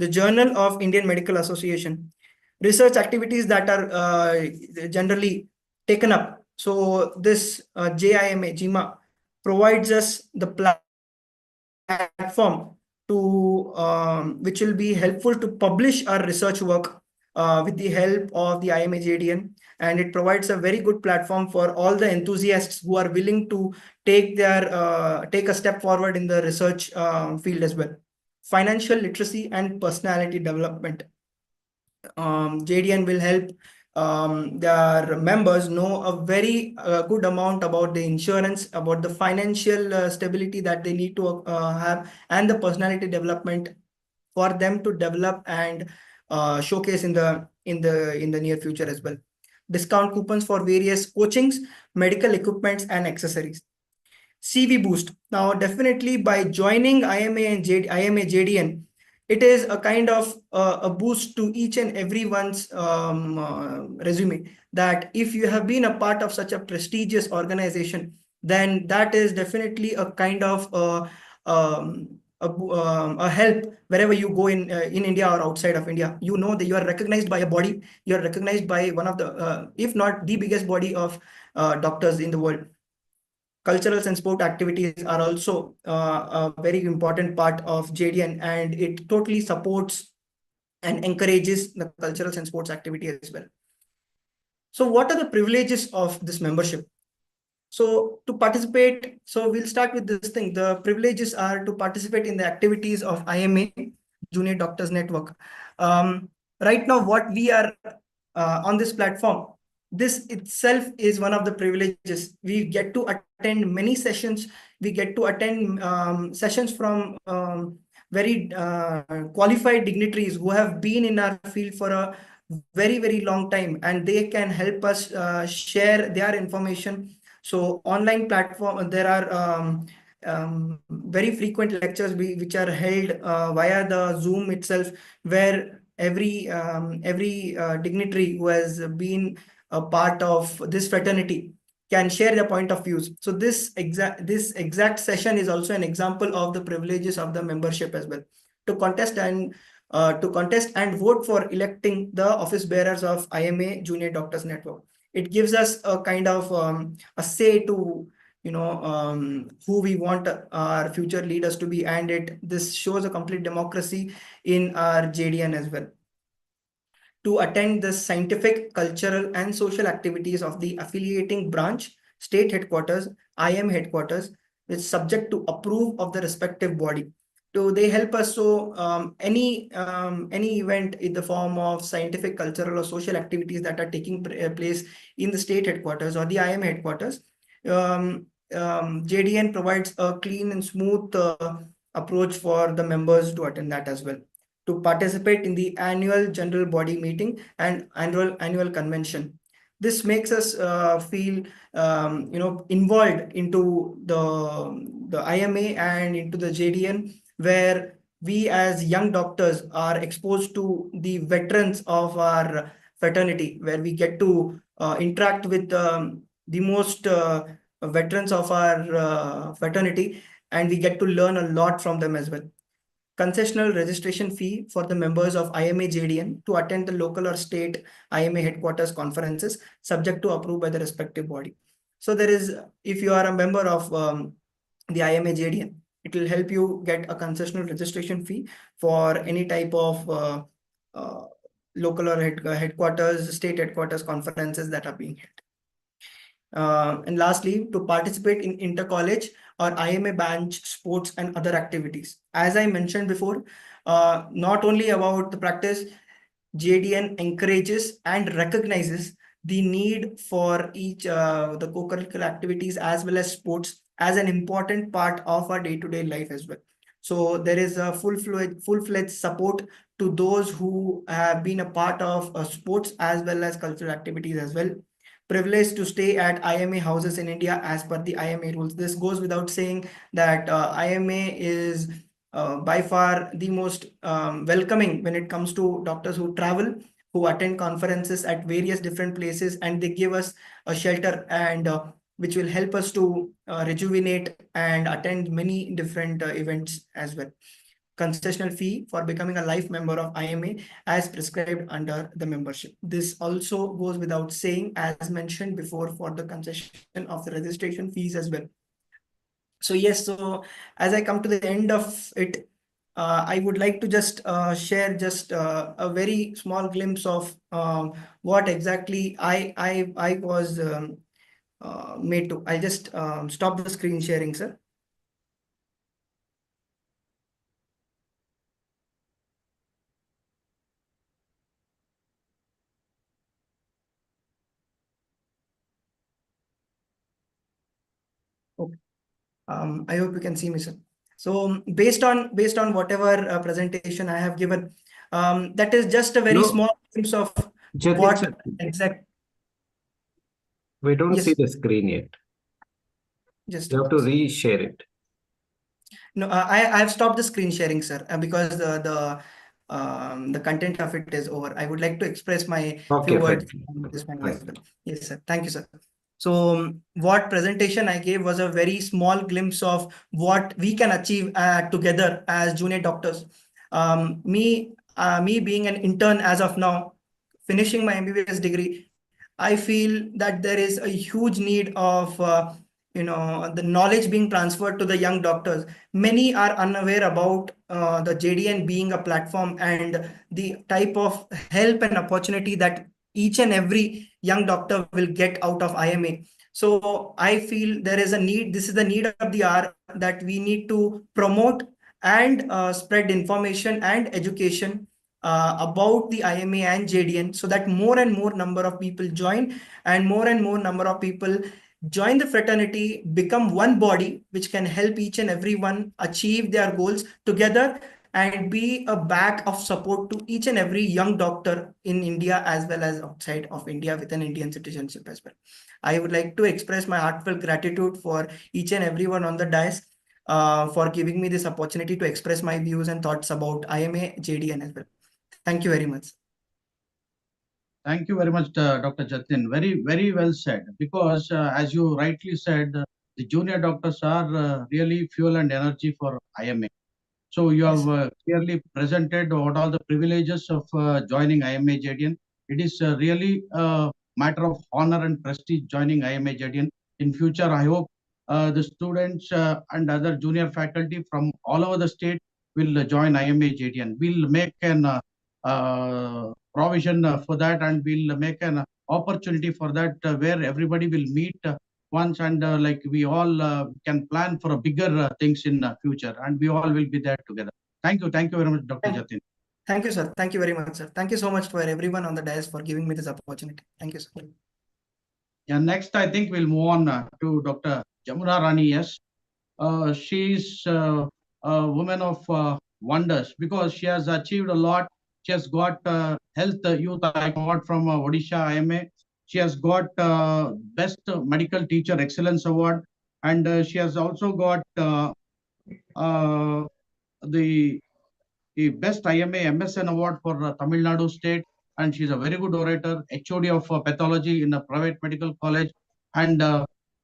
Journal of Indian Medical Association. Research activities that are generally taken up. So this JIMA provides us the platform to which will be helpful to publish our research work with the help of the IMA JDN, and it provides a very good platform for all the enthusiasts who are willing to take a step forward in the research field as well. Financial literacy and personality development. JDN will help their members know a very good amount about the insurance, about the financial stability that they need to have, and the personality development for them to develop and showcase in the near future as well. Discount coupons for various coachings, medical equipments, and accessories. CV boost. Now, definitely by joining IMA and IMA JDN, it is a kind of a boost to each and everyone's resume, that if you have been a part of such a prestigious organization, then that is definitely a kind of a help wherever you go in India or outside of India. You know that you are recognized by a body, you are recognized by one of the, if not the biggest body of doctors in the world. Culturals and sport activities are also a very important part of JDN, and it totally supports and encourages the culturals and sports activity as well. So what are the privileges of this membership? So to participate, so we'll start with this thing. The privileges are to participate in the activities of IMA, Junior Doctors Network. Right now, what we are on this platform, this itself is one of the privileges. We get to attend many sessions. We get to attend sessions from very qualified dignitaries who have been in our field for a very, very long time, and they can help us share their information. So online platform, there are very frequent lectures which are held via the Zoom itself, where every dignitary who has been a part of this fraternity can share their point of views. So this exact session is also an example of the privileges of the membership as well. To contest and vote for electing the office bearers of IMA Junior Doctors Network. It gives us a kind of a say to, who we want our future leaders to be, and this shows a complete democracy in our JDN as well. To attend the scientific, cultural, and social activities of the affiliating branch, state headquarters, IM headquarters, which is subject to approve of the respective body. So they help us. So any event in the form of scientific, cultural, or social activities that are taking place in the state headquarters or the IM headquarters, JDN provides a clean and smooth approach for the members to attend that as well. To participate in the annual general body meeting and annual convention. This makes us feel involved into the IMA and into the JDN, where we as young doctors are exposed to the veterans of our fraternity, where we get to interact with the most veterans of our fraternity, and we get to learn a lot from them as well. Concessional registration fee for the members of IMA JDN to attend the local or state IMA headquarters conferences, subject to approve by the respective body. So there is, if you are a member of the IMA JDN, it will help you get a concessional registration fee for any type of local or headquarters, state headquarters conferences that are being held. And lastly, to participate in inter-college or IMA branch sports and other activities. As I mentioned before, not only about the practice, JDN encourages and recognizes the need for each the co-curricular activities as well as sports as an important part of our day-to-day life as well. So there is a full-fledged support to those who have been a part of sports as well as cultural activities as well. Privileged to stay at IMA houses in India as per the IMA rules. This goes without saying that IMA is by far the most welcoming when it comes to doctors who travel, who attend conferences at various different places, and they give us a shelter and which will help us to rejuvenate and attend many different events as well. Concessional fee for becoming a life member of IMA as prescribed under the membership. This also goes without saying, as mentioned before, for the concession of the registration fees as well. So yes, so as I come to the end of it, I would like to just share just a very small glimpse of what exactly I was made to. I'll just stop the screen sharing, sir. I hope you can see me, sir. So based on whatever presentation I have given, that is just a very No. small glimpse of Jatin, what sir, exact. we don't Yes. see the screen yet. Just You have to reshare it. no, I have stopped the screen sharing, sir, because the content of it is over. I would like to express my Okay, few words fine. on this one Fine. as well. Yes, sir. Thank you, sir. So what presentation I gave was a very small glimpse of what we can achieve together as junior doctors. Me being an intern as of now, finishing my MBBS degree, I feel that there is a huge need of the knowledge being transferred to the young doctors. Many are unaware about the JDN being a platform and the type of help and opportunity that each and every young doctor will get out of IMA. So I feel there is a need, this is the need of the hour, that we need to promote and spread information and education about the IMA and JDN, so that more and more number of people join and more number of people join the fraternity, become one body, which can help each and everyone achieve their goals together and be a back of support to each and every young doctor in India as well as outside of India with an Indian citizenship as well. I would like to express my heartfelt gratitude for each and everyone on the dais for giving me this opportunity to express my views and thoughts about IMA, JDN as well. Thank you very much. Thank you very much, Dr. Jatin. Very well said. Because as you rightly said, the junior doctors are really fuel and energy for IMA. So you have clearly presented what all the privileges of joining IMA JDN. It is really a matter of honor and prestige joining IMA JDN. In future, I hope the students and other junior faculty from all over the state will join IMA JDN. We'll make an provision for that, and we'll make an opportunity for that where everybody will meet once, and like we all can plan for a bigger things in future, and we all will be there together. Thank you very much, Dr. Jatin. Thank you, sir. Thank you very much, sir. Thank you so much for everyone on the dais for giving me this opportunity. Thank you, sir. Yeah, next I think we'll move on to Dr. Jamuna Rani. Yes, she's a woman of wonders because she has achieved a lot. She has got Health Youth Award from Odisha IMA. She has got Best Medical Teacher Excellence Award, and she has also got the Best IMA MSN Award for Tamil Nadu State. And she's a very good orator, HOD of Pathology in a private medical college. And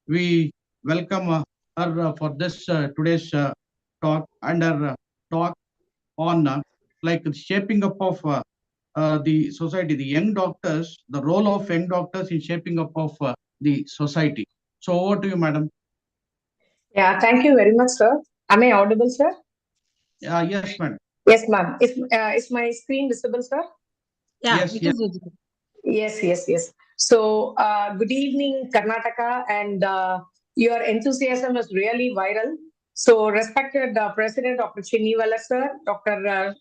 we welcome her for this today's talk, and her talk on like shaping up of the society, the young doctors, the role of young doctors in shaping up of the society. So over to you, madam. Yeah, thank you very much, sir. Am I audible, sir? Yes, madam. Yes, ma'am. Is my screen visible, sir? Yeah, Yes, it yes. is visible. Yes. So, good evening, Karnataka, and your enthusiasm is really viral. So, respected President Dr. Chiniwala, sir, Dr.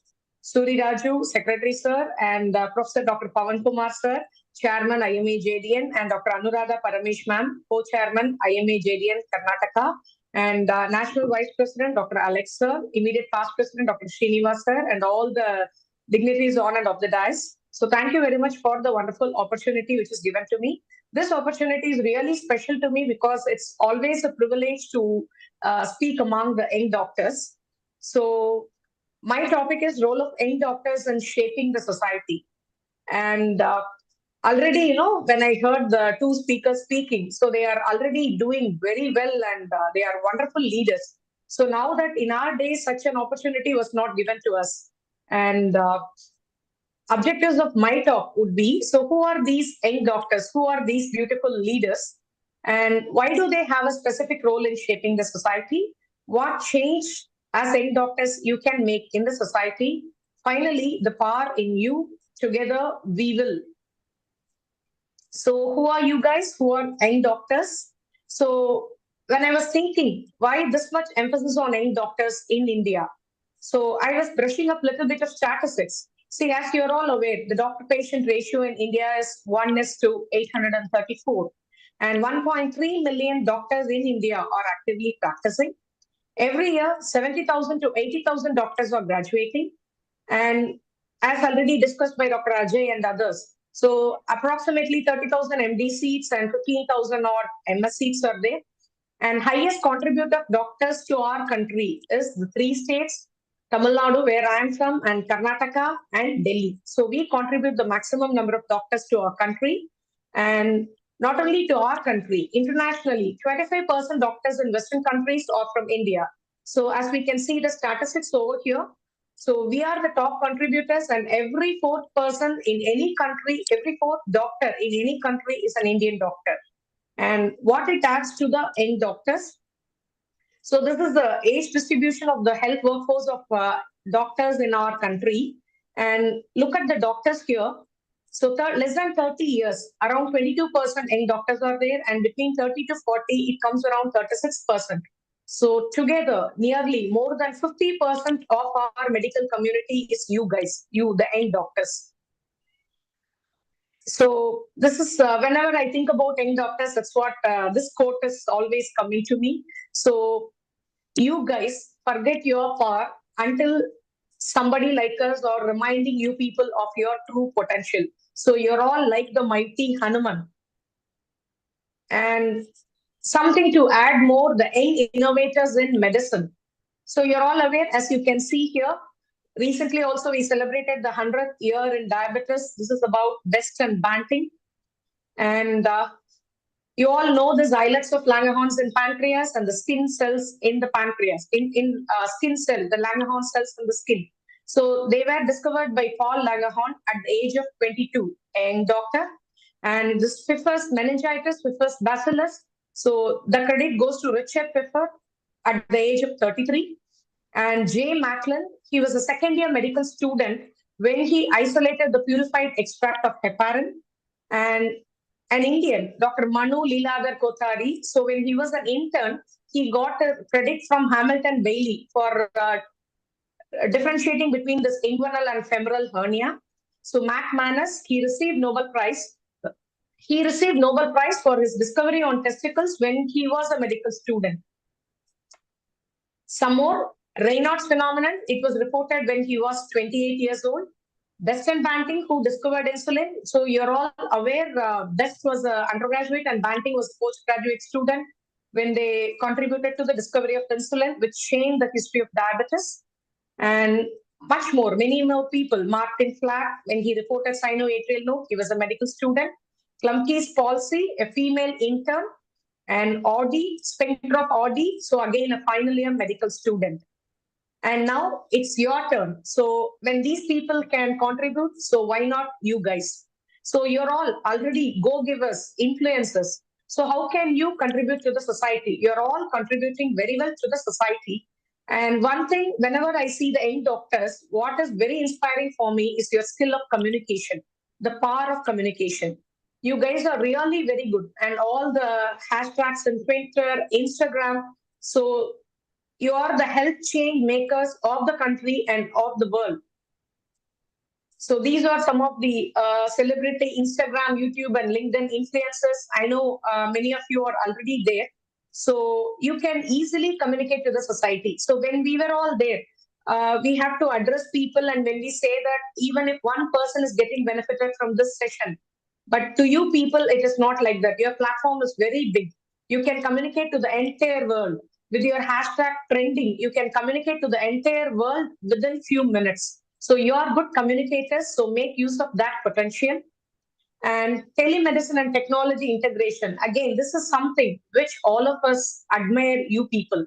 Suri Raju, Secretary, sir, and Professor Dr. Pawan Kumar, sir, Chairman IMA JDN, and Dr. Anuradha Paramesh, ma'am, Co-Chairman IMA JDN Karnataka, and National Vice President Dr. Alex, sir, Immediate Past President Dr. Srinivas, sir, and all the dignitaries on and off the dais. So thank you very much for the wonderful opportunity which is given to me. This opportunity is really special to me because it's always a privilege to speak among the young doctors. So my topic is role of young doctors in shaping the society. And already, when I heard the two speakers speaking, so they are already doing very well and they are wonderful leaders. So now that in our days, such an opportunity was not given to us. And objectives of my talk would be, so who are these young doctors? Who are these beautiful leaders? And why do they have a specific role in shaping the society? What change as young doctors you can make in the society? Finally, the power in you. Together, we will. So who are you guys? Who are young doctors? So when I was thinking, why this much emphasis on young doctors in India? So I was brushing up a little bit of statistics. See, as you're all aware, the doctor-patient ratio in India is 1:834. and 1.3 million doctors in India are actively practicing. Every year, 70,000 to 80,000 doctors are graduating. And as already discussed by Dr. Ajay and others, so approximately 30,000 MD seats and 15,000 odd MS seats are there. And highest contributor of doctors to our country is the 3 states, Tamil Nadu, where I am from, and Karnataka and Delhi. So we contribute the maximum number of doctors to our country. And not only to our country, internationally, 25% doctors in Western countries are from India. So as we can see the statistics over here, so we are the top contributors, and every 4th person in any country, every 4th doctor in any country is an Indian doctor. And what it adds to the young doctors. So this is the age distribution of the health workforce of doctors in our country. And look at the doctors here. So less than 30 years, around 22% young doctors are there, and between 30 to 40, it comes around 36%. So together, nearly more than 50% of our medical community is you guys, you, the young doctors. So this is whenever I think about young doctors, that's what this quote is always coming to me. So you guys forget your power until somebody like us are reminding you people of your true potential. So you're all like the mighty Hanuman. And something to add more, the young innovators in medicine. So you're all aware, as you can see here, recently also we celebrated the 100th year in diabetes. This is about Best and Banting. And you all know the islets of Langerhans in pancreas and the skin cells in the pancreas, skin cell, the Langerhans cells in the skin. So they were discovered by Paul Langerhans at the age of 22, a young doctor. And this Pfeffer's meningitis, Pfeffer's bacillus. So the credit goes to Richard Pfeffer at the age of 33. And J. Macklin, he was a second-year medical student when he isolated the purified extract of heparin. And an Indian, Dr. Manu Leeladhar Kothari. So when he was an intern, he got a credit from Hamilton Bailey for differentiating between this inguinal and femoral hernia. So Mac Manus, he received Nobel Prize. He received Nobel Prize for his discovery on testicles when he was a medical student. Some more, Raynaud's phenomenon, it was reported when he was 28 years old. Best and Banting, who discovered insulin. So you're all aware, Best was an undergraduate and Banting was a postgraduate student when they contributed to the discovery of insulin, which changed the history of diabetes. And much more, many more people. Martin Flack, when he reported sinoatrial node, he was a medical student. Klumpke's palsy, a female intern. And Audi, Spectre of Audi, so again a final year medical student. And now it's your turn. So when these people can contribute, so why not you guys? So you're all already go-givers, influencers. So how can you contribute to the society? You're all contributing very well to the society. And one thing, whenever I see the young doctors, what is very inspiring for me is your skill of communication, the power of communication. You guys are really very good. And all the hashtags in Twitter, Instagram. So you are the health change makers of the country and of the world. So these are some of the celebrity Instagram, YouTube, and LinkedIn influencers. I know many of you are already there. So you can easily communicate to the society. So when we were all there, we have to address people. And when we say that even if one person is getting benefited from this session, but to you people, it is not like that. Your platform is very big. You can communicate to the entire world. With your hashtag trending, you can communicate to the entire world within few minutes. So you are good communicators, so make use of that potential. And telemedicine and technology integration. Again, this is something which all of us admire you people.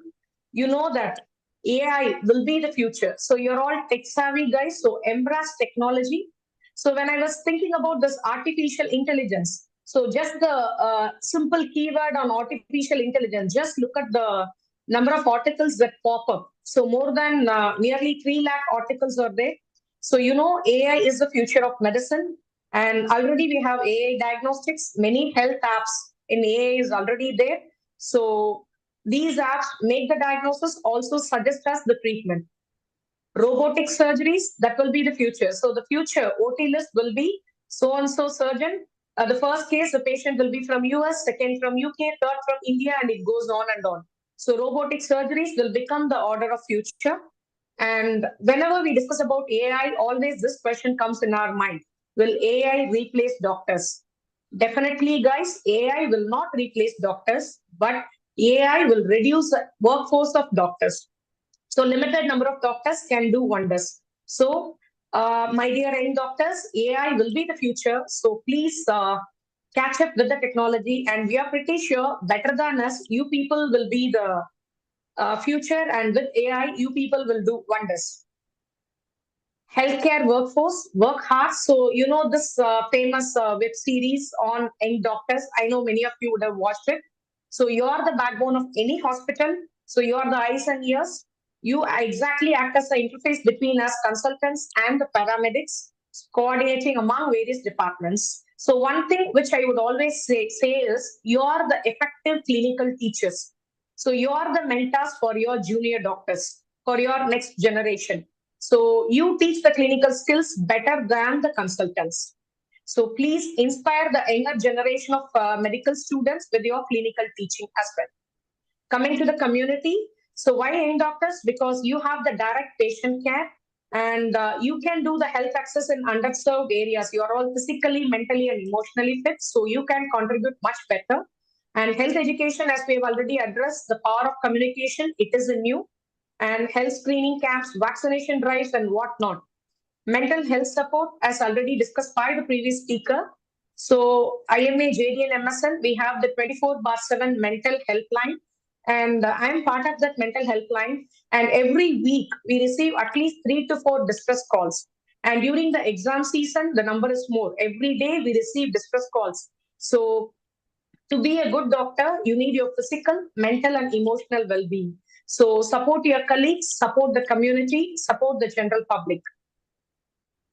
You know that AI will be the future. So you're all tech savvy guys, so embrace technology. So when I was thinking about this artificial intelligence, so just the simple keyword on artificial intelligence, just look at the number of articles that pop up. So more than nearly 3 lakh articles are there. So you know AI is the future of medicine. And already we have AI diagnostics. Many health apps in AI is already there. So these apps make the diagnosis, also suggest us the treatment. Robotic surgeries, that will be the future. So the future OT list will be so-and-so surgeon The first case, the patient will be from US, second from UK, third from India, and it goes on and on. So robotic surgeries will become the order of future. And whenever we discuss about AI, always this question comes in our mind. Will AI replace doctors? Definitely, guys, AI will not replace doctors, but AI will reduce the workforce of doctors. So limited number of doctors can do wonders. So my dear young doctors, AI will be the future. So please catch up with the technology, and we are pretty sure better than us, you people will be the future, and with AI, you people will do wonders. Healthcare workforce, work hard. So, you know, this famous web series on young doctors, I know many of you would have watched it. So you are the backbone of any hospital. So you are the eyes and ears. You exactly act as the interface between us consultants and the paramedics, coordinating among various departments. So one thing which I would always say is you are the effective clinical teachers. So you are the mentors for your junior doctors, for your next generation. So you teach the clinical skills better than the consultants. So please inspire the younger generation of medical students with your clinical teaching as well. Coming to the community, so why young doctors? Because you have the direct patient care, and you can do the health access in underserved areas. You are all physically, mentally, and emotionally fit, so you can contribute much better. And health education, as we have already addressed, the power of communication, it is in you. And health screening camps, vaccination drives, and whatnot. Mental health support, as already discussed by the previous speaker. So IMA, JD, and MSN, we have the 24/7 mental helpline. And I'm part of that mental helpline. And every week we receive at least 3 to 4 distress calls. And during the exam season, the number is more. Every day we receive distress calls. So to be a good doctor, you need your physical, mental, and emotional well-being. So support your colleagues, support the community, support the general public.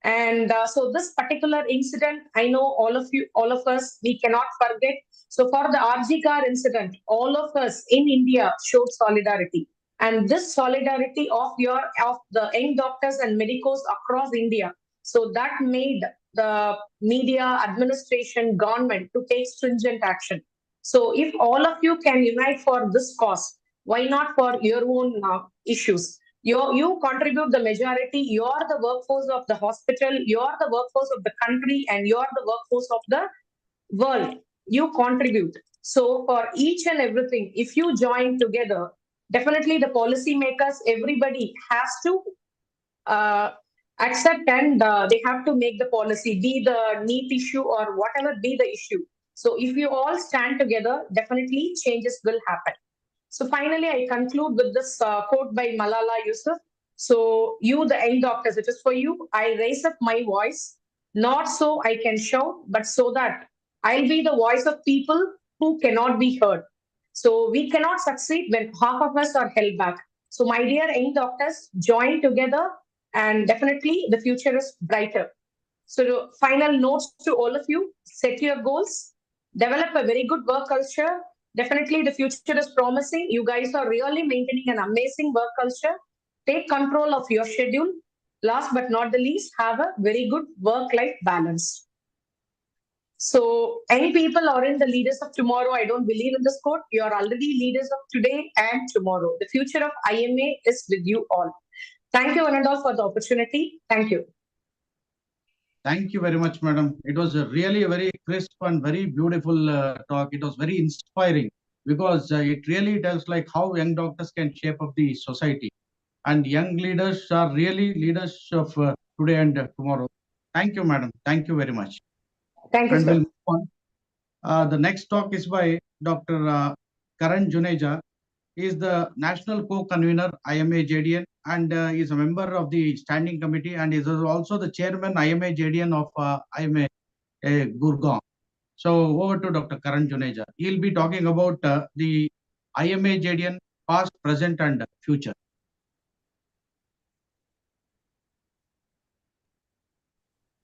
And so this particular incident, I know all of us, we cannot forget. So for the RG car incident, all of us in India showed solidarity. And this solidarity of the young doctors and medicos across India, so that made the media, administration, government to take stringent action. So if all of you can unite for this cause, why not for your own issues? You contribute the majority. You are the workforce of the hospital. You are the workforce of the country, and you are the workforce of the world. You contribute. So for each and everything, if you join together, definitely the policymakers, everybody has to accept, and they have to make the policy, be the NEET issue or whatever be the issue. So if you all stand together, definitely changes will happen. So finally, I conclude with this quote by Malala Yousaf. So you, the young doctors, it is for you. I raise up my voice, not so I can shout, but so that I'll be the voice of people who cannot be heard. So we cannot succeed when half of us are held back. So my dear young doctors, join together, and definitely the future is brighter. So the final notes to all of you: set your goals, develop a very good work culture. Definitely the future is promising. You guys are really maintaining an amazing work culture. Take control of your schedule. Last but not the least, have a very good work-life balance. So any people are in the leaders of tomorrow. I don't believe in this quote. You are already leaders of today and tomorrow. The future of IMA is with you all. Thank you one and all for the opportunity. Thank you. Thank you very much, madam. It was really a very crisp and very beautiful talk. It was very inspiring because it really tells like how young doctors can shape up the society. And young leaders are really leaders of today and tomorrow. Thank you, madam. Thank you very much. Thank you, And sir. we'll move on. The next talk is by Dr. Karan Juneja. He is the national co-convener IMA JDN, and is a member of the standing committee, and is also the chairman IMA JDN of IMA Gurgaon. So over to Dr. Karan Juneja. He'll be talking about the IMA JDN past, present, and future.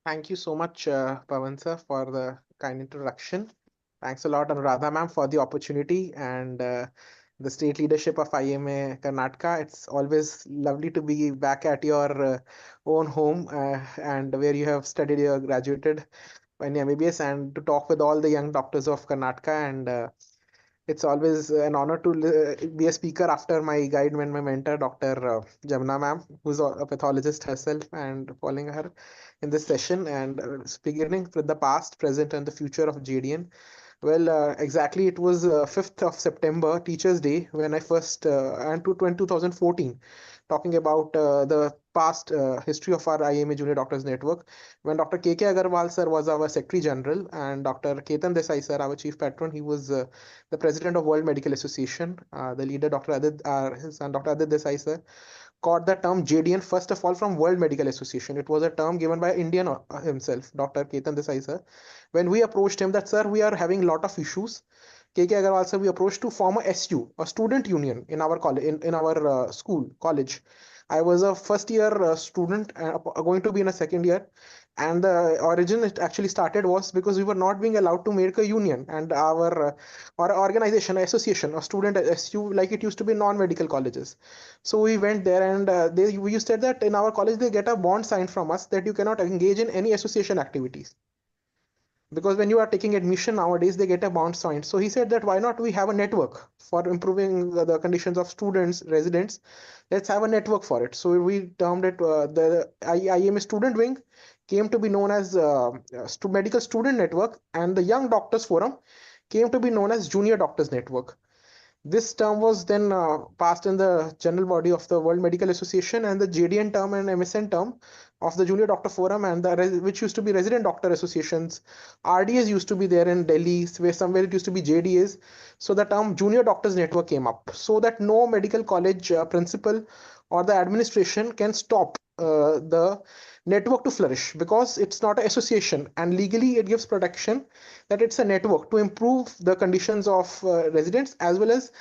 Thank you so much, Pawan sir, for the kind introduction. Thanks a lot, Anuradha ma'am, for the opportunity, and the state leadership of IMA Karnataka. It's always lovely to be back at your own home and where you have studied, you graduated. in MBBS and to talk with all the young doctors of Karnataka. And it's always an honor to be a speaker after my guide and my mentor, Dr. Jamna ma'am, who's a pathologist herself, and following her in this session and beginning with the past, present, and the future of JDN. Well, exactly, it was 5th of September, Teachers' Day, when I first, and to 2014, talking about the past history of our IMA Junior Doctors Network, when Dr. K.K. Agarwal sir was our Secretary General and Dr. Ketan Desai sir, our Chief Patron, he was the President of World Medical Association. The leader, Dr. Adit, his son, Dr. Adit Desai sir, got the term JDN first of all from World Medical Association. It was a term given by Indian himself, Dr. Ketan Desai sir. When we approached him that, sir, we are having a lot of issues. KK Agarwal sir, we approached to form a SU, a student union in our college, in our college. I was a first year student, going to be in a second year. And the origin it actually started was because we were not being allowed to make a union, and our organization, association, or student SU, like it used to be non-medical colleges. So we went there, and we used to say that in our college they get a bond signed from us that you cannot engage in any association activities, because when you are taking admission nowadays they get a bond signed. So he said that why not we have a network for improving the conditions of students, residents. Let's have a network for it. So we termed it the IMA student wing came to be known as medical student network, and the young doctors forum came to be known as junior doctors network. This term was then passed in the general body of the World Medical Association, and the JDN term and MSN term of the Junior Doctor Forum, and which used to be Resident Doctor Associations. RDAs used to be there in Delhi, where somewhere it used to be JDAs. So the term Junior Doctors Network came up, so that no medical college principal or the administration can stop the network to flourish, because it's not an association, and legally it gives protection that it's a network to improve the conditions of residents, as well as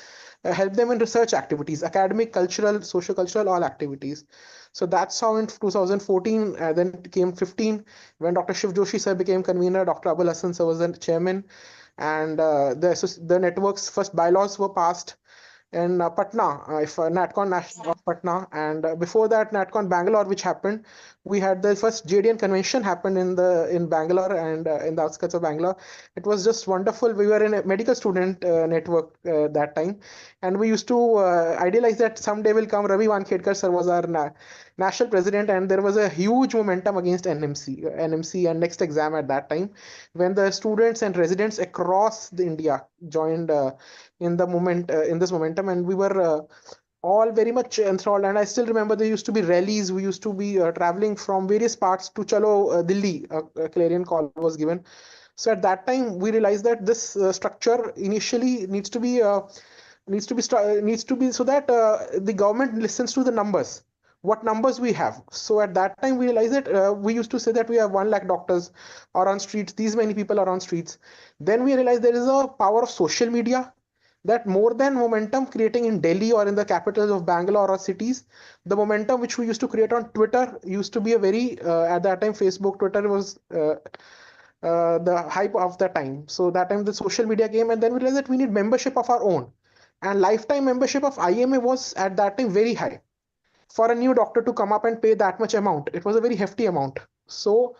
help them in research activities, academic, cultural, socio-cultural, all activities. So that's how in 2014, then came 15, when Dr. Shiv Joshi sir became convener, Dr. Abul Hassan sir was the chairman, and the network's first bylaws were passed in Patna, if NatCon National of Patna, and before that NatCon Bangalore, which happened, we had the first JDN convention happened in Bangalore, and in the outskirts of Bangalore. It was just wonderful. We were in a medical student network that time, and we used to idealize that someday will come. Ravi Wankhedkar sir was our national president, and there was a huge momentum against NMC and next exam at that time, when the students and residents across the India joined in this momentum, and we were all very much enthralled. And I still remember there used to be rallies. We used to be traveling from various parts to Chalo Delhi. A clarion call was given. So at that time we realized that this structure initially needs to be so that the government listens to the numbers, what numbers we have. So at that time we realized that we used to say that we have 1 lakh doctors are on streets, these many people are on streets. Then we realized there is a power of social media, that more than momentum creating in Delhi or in the capitals of Bangalore or cities, the momentum which we used to create on Twitter used to be a very, at that time, Facebook, Twitter was the hype of the time. So that time the social media came, and then we realized that we need membership of our own. And lifetime membership of IMA was at that time very high. For a new doctor to come up and pay that much amount, it was a very hefty amount. So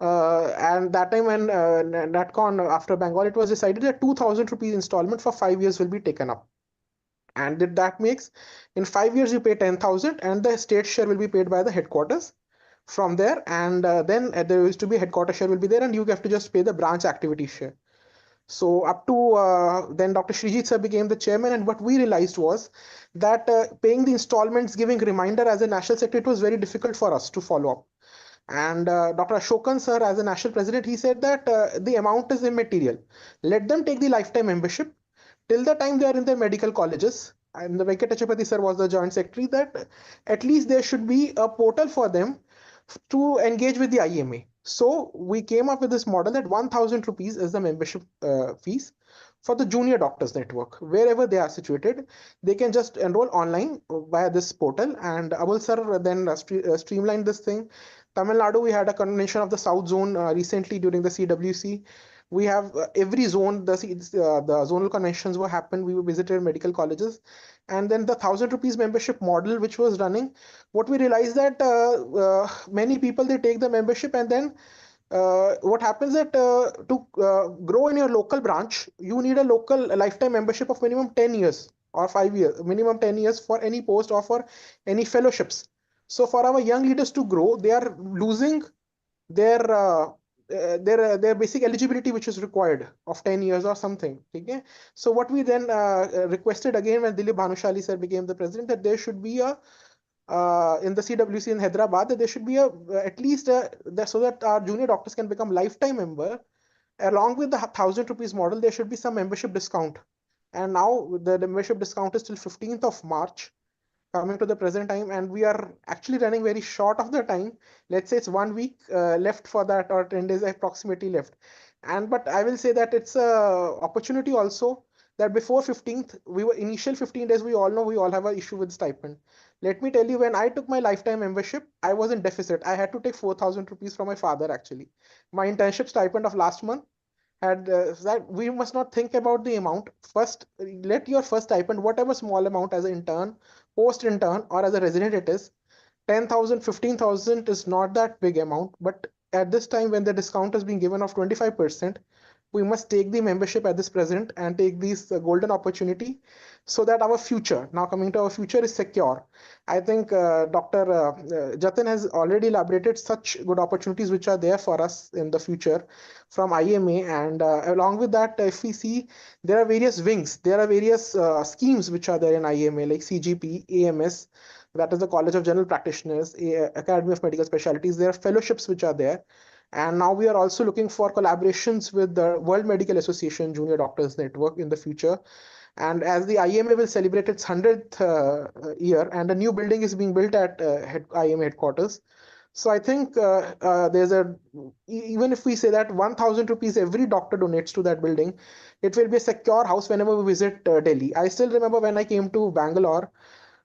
and that time when NatCon after Bengal, it was decided that 2,000 rupees installment for 5 years will be taken up. And that makes in 5 years you pay 10,000, and the state share will be paid by the headquarters from there. And then there used to be headquarter share will be there, and you have to just pay the branch activity share. So up to then Dr. Srijit sir became the chairman, and what we realized was that paying the installments, giving reminder as a national secretary, it was very difficult for us to follow up. And Dr. Ashokan sir, as a national president, he said that the amount is immaterial. Let them take the lifetime membership till the time they are in their medical colleges. And the Venkatachapati sir was the joint secretary, that at least there should be a portal for them to engage with the IMA. So we came up with this model that 1,000 rupees is the membership fees for the junior doctors network. Wherever they are situated, they can just enroll online via this portal. And Abul sir then streamlined this thing. Tamil Nadu, we had a convention of the South Zone recently during the CWC. We have every zone, the zonal conventions were happened. We visited medical colleges. And then the 1,000 rupees membership model, which was running, what we realized that many people, they take the membership, and then what happens that to grow in your local branch, you need a local lifetime membership of minimum 10 years or 5 years, minimum 10 years for any post or for any fellowships. So for our young leaders to grow, they are losing their their basic eligibility which is required of 10 years or something. Okay? So what we then requested again when Dilip Bhanushali sir became the president, that there should be a in the CWC in Hyderabad, that there should be a at least so that our junior doctors can become lifetime member. Along with the 1,000 rupees model, there should be some membership discount. And now the membership discount is till 15th of March coming to the present time, and we are actually running very short of the time. Let's say it's 1 week left for that, or 10 days approximately left. And but I will say that it's a opportunity also, that before 15th, we were initial 15 days, we all know we all have an issue with stipend. Let me tell you, when I took my lifetime membership, I was in deficit. I had to take 4,000 rupees from my father actually. My internship stipend of last month had that we must not think about the amount. First, let your first stipend, whatever small amount as an intern, post intern, or as a resident it is, 10,000, 15,000 is not that big amount. But at this time, when the discount is being given of 25%, we must take the membership at this present and take this golden opportunity, so that our future, now coming to our future, is secure. I think Dr. Jatin has already elaborated such good opportunities which are there for us in the future from IMA. And along with that, if we see, there are various wings, there are various schemes which are there in IMA, like CGP, AMS, that is the College of General Practitioners, Academy of Medical Specialties. There are fellowships which are there. And now we are also looking for collaborations with the World Medical Association Junior Doctors Network in the future. And as the IMA will celebrate its 100th year, and a new building is being built at IMA headquarters. So I think there's even if we say that 1,000 rupees every doctor donates to that building, it will be a secure house whenever we visit Delhi. I still remember when I came to Bangalore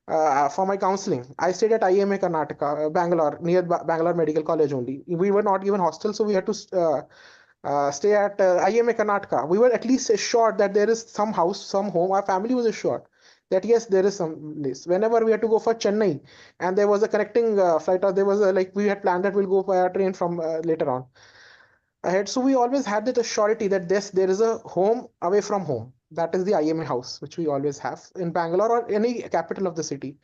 for my counseling, I stayed at IMA Karnataka, Bangalore, near Bangalore Medical College only. We were not given hostel, so we had to stay at IMA Karnataka. We were at least assured that there is some house, some home. Our family was assured that yes, there is some place. Whenever we had to go for Chennai, and there was a connecting flight, or there was like we had planned that we'll go by a train from later on ahead. So we always had that surety that there is a home away from home. That is the IMA house, which we always have in Bangalore or any capital of the city.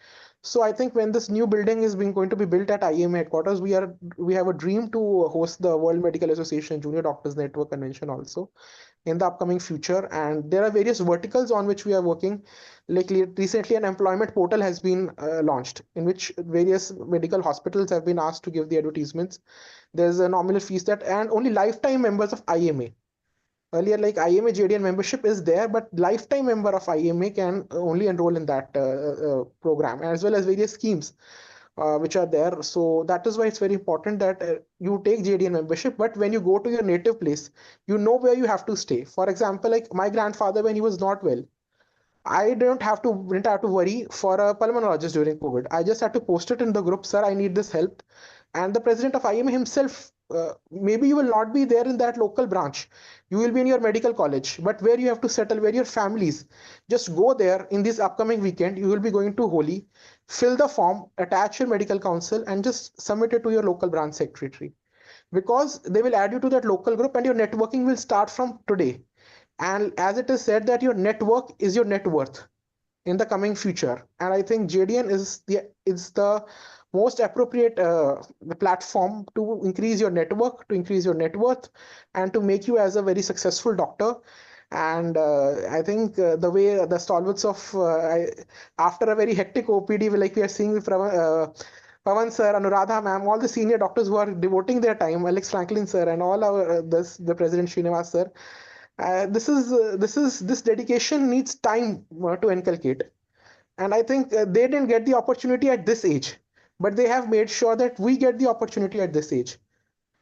So I think when this new building is going to be built at IMA headquarters, we have a dream to host the World Medical Association Junior Doctors Network Convention also in the upcoming future. And there are various verticals on which we are working. Like recently, an employment portal has been launched, in which various medical hospitals have been asked to give the advertisements. There's a nominal fees that, and only lifetime members of IMA. Earlier, like IMA Jdn membership is there, but lifetime member of IMA can only enroll in that program, as well as various schemes which are there. So that is why it's very important that you take JDN membership, but when you go to your native place, you know where you have to stay. For example, like my grandfather, when he was not well, I didn't have to worry for a pulmonologist during COVID. I just had to post it in the group, sir, I need this help. And the president of IMA himself, maybe you will not be there in that local branch. You will be in your medical college, but where you have to settle, where your families, just go there in this upcoming weekend. You will be going to Holi, fill the form, attach your medical council, and just submit it to your local branch secretary. Because they will add you to that local group, and your networking will start from today. And as it is said that your network is your net worth in the coming future. And I think JDN is the most appropriate the platform to increase your network, to increase your net worth, and to make you as a very successful doctor. And I think the way the stalwarts of after a very hectic OPD, like we are seeing with Pawan sir, Anuradha ma'am, all the senior doctors who are devoting their time, Alex Franklin sir, and all our the President Srinivas sir. This dedication needs time to inculcate. And I think they didn't get the opportunity at this age, but they have made sure that we get the opportunity at this age.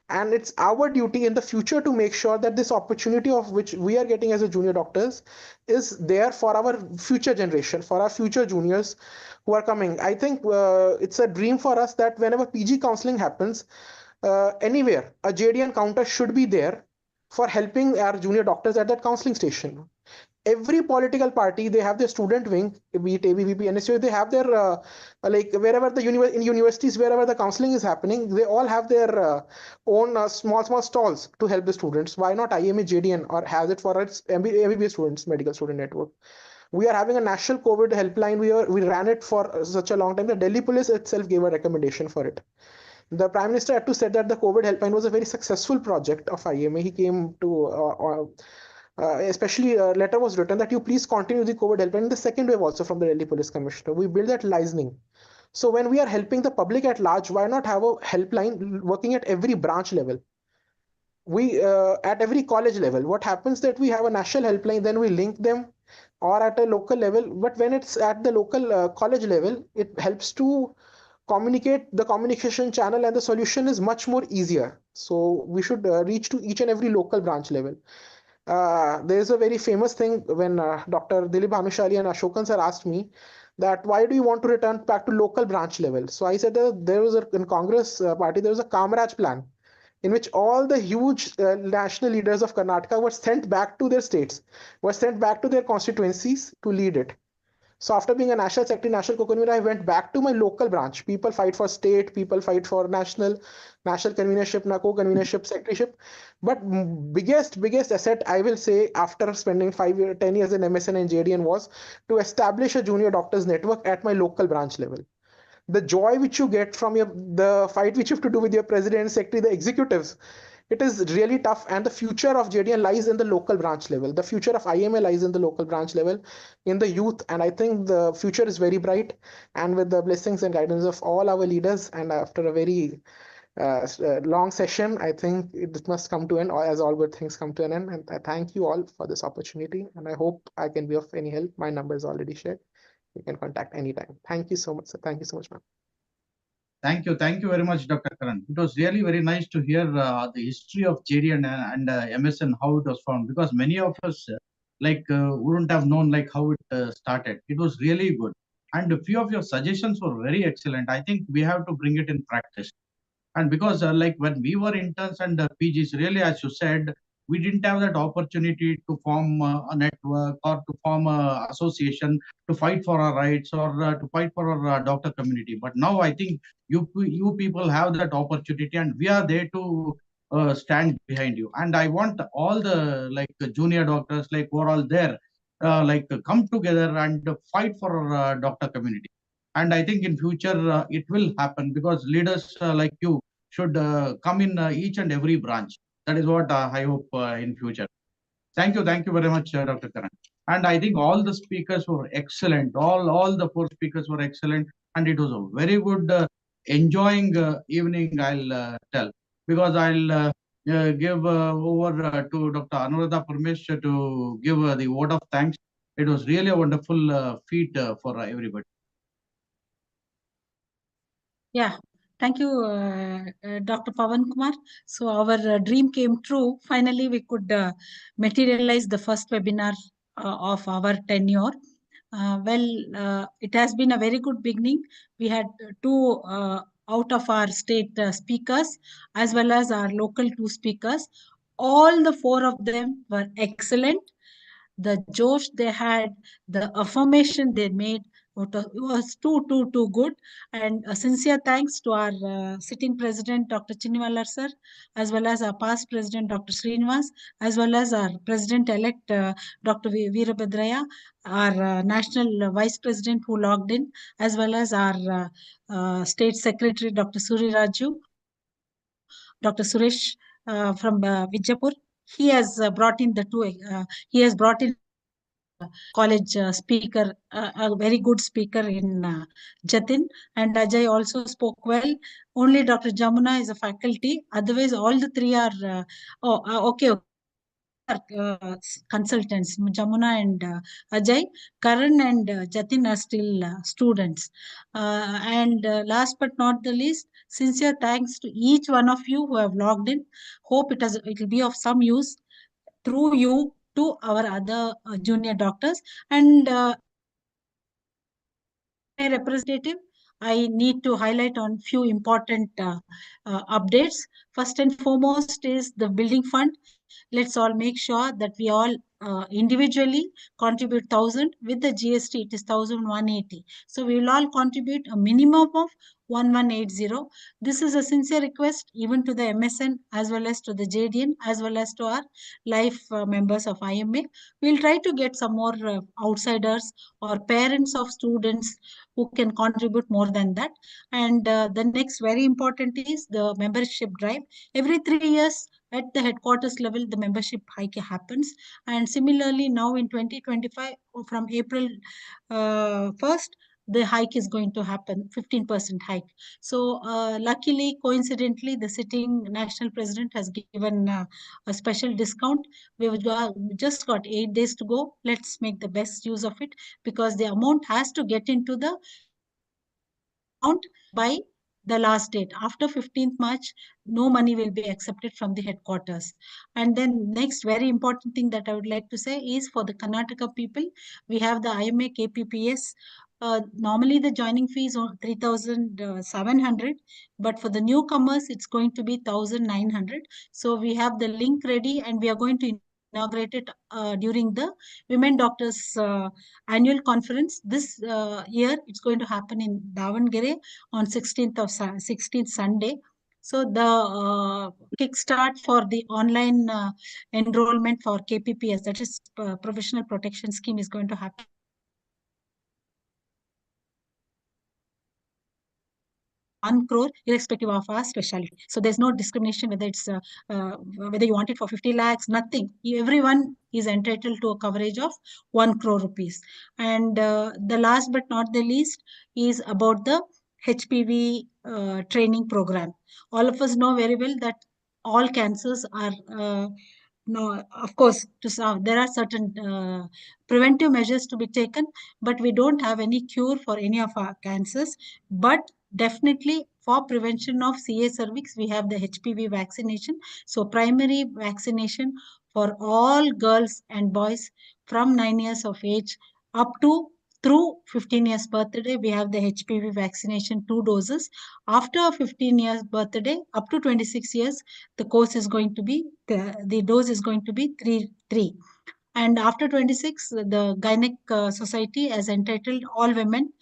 And it's our duty in the future to make sure that this opportunity of which we are getting as a junior doctors is there for our future generation, for our future juniors who are coming. I think it's a dream for us that whenever PG counseling happens, anywhere, a JDN counter should be there for helping our junior doctors at that counseling station. every political party, they have their student wing, be it ABVP, NSU, they have their like wherever the in universities, wherever the counseling is happening, they all have their own small stalls to help the students. Why not IMA JDN or has it for its MBBS students, medical student network? We are having a national COVID helpline. We ran it for such a long time. The Delhi police itself gave a recommendation for it. The Prime Minister had to said that the COVID helpline was a very successful project of IMA. He came to especially a letter was written that you please continue the COVID helpline. In the second wave also from the Delhi Police Commissioner, we build that listening. So when we are helping the public at large, why not have a helpline working at every branch level? We at every college level, what happens that we have a national helpline, then we link them, or at a local level. But when it's at the local college level, it helps to communicate the communication channel, and the solution is much more easier. So we should reach to each and every local branch level. There's a very famous thing when Dr. Dilip Bhanushali and Ashokan sir asked me that why do you want to return back to local branch level? So I said that there was in Congress party, there was a Kamraj plan in which all the huge national leaders of Karnataka were sent back to their states, were sent back to their constituencies to lead it. So after being a national secretary, national co-convener, I went back to my local branch. People fight for state, people fight for national convenership, co-convenership, secretaryship. But biggest asset, I will say, after spending 10 years in MSN and JDN was to establish a junior doctors network at my local branch level. The joy which you get from the fight which you have to do with your president, secretary, the executives, it is really tough, and the future of JDN lies in the local branch level. The future of IMA lies in the local branch level, in the youth, and I think the future is very bright. And with the blessings and guidance of all our leaders, and after a very long session, I think it must come to an end, as all good things come to an end. And I thank you all for this opportunity, and I hope I can be of any help. My number is already shared. You can contact anytime. Thank you so much, sir. Thank you so much, ma'am. Thank you very much, Dr. Karan. It was really very nice to hear the history of JDN and MSN, how it was formed, because many of us wouldn't have known how it started. It was really good, and a few of your suggestions were very excellent. I think we have to bring it in practice. And because when we were interns and PGs, really, as you said, we didn't have that opportunity to form a network or to form a association to fight for our rights or to fight for our doctor community. But now I think you people have that opportunity, and we are there to stand behind you. And I want all the junior doctors who are all there come together and fight for our doctor community. And I think in future it will happen, because leaders like you should come in each and every branch. That is what I hope in future. Thank you very much, Dr. Karan. And I think all the speakers were excellent. All the 4 speakers were excellent, and it was a very good, enjoying evening. I'll tell, because I'll give over to Dr. Anuradha Parmesh to give the vote of thanks. It was really a wonderful feat for everybody. Yeah, thank you, Dr. Pawan Kumar. So our dream came true. Finally, we could materialize the first webinar of our tenure. It has been a very good beginning. We had 2 out of our state speakers, as well as our local 2 speakers. All the 4 of them were excellent. The josh they had, the affirmation they made was too good. And a sincere thanks to our sitting president, Dr. Chinivalar sir, as well as our past president, Dr. Srinivas, as well as our president-elect, Dr. Veerabhadraya, our national vice president who logged in, as well as our state secretary, Dr. Suri Raju, Dr. Suresh from Vijayapur. He has brought in college speaker, a very good speaker in Jatin, and Ajay also spoke well. Only Dr. Jamuna is a faculty. Otherwise, all the 3 are okay. Consultants, Jamuna and Ajay. Karan and Jatin are still students. And last but not the least, sincere thanks to each one of you who have logged in. Hope it will be of some use through you to our other junior doctors. And representative, I need to highlight on few important updates. First and foremost is the building fund. Let's all make sure that we all individually contribute 1,000. With the GST, it is 1,180. So we will all contribute a minimum of 1,180. This is a sincere request even to the MSN as well as to the JDN as well as to our life members of IMA. We'll try to get some more outsiders or parents of students who can contribute more than that. And the next very important is the membership drive. Every 3 years at the headquarters level, the membership hike happens. And similarly, now in 2025, from April 1st, the hike is going to happen, 15% hike. So luckily, coincidentally, the sitting national president has given a special discount. We've just got 8 days to go. Let's make the best use of it, because the amount has to get into the account by the last date. After 15th March, no money will be accepted from the headquarters. And then next very important thing that I would like to say is for the Karnataka people, we have the IMA KPPS. Normally the joining fee is 3,700, but for the newcomers, it's going to be 1,900. So we have the link ready and we are going to inaugurate it during the Women Doctors annual conference. This year, it's going to happen in Davangere on 16th Sunday. So the kickstart for the online enrollment for KPPS, that is Professional Protection Scheme, is going to happen. One crore, irrespective of our specialty. So there's no discrimination whether it's whether you want it for 50 lakhs, nothing. Everyone is entitled to a coverage of 1 crore rupees. And the last but not the least is about the HPV training program. All of us know very well that all cancers are no, of course, there are certain preventive measures to be taken, but we don't have any cure for any of our cancers. But definitely for prevention of CA cervix, we have the HPV vaccination. So primary vaccination for all girls and boys from 9 years of age up to through 15 years birthday, we have the HPV vaccination 2 doses. After 15 years birthday, up to 26 years, the course is going to be, the dose is going to be 3. And after 26, the Gynec Society has entitled all women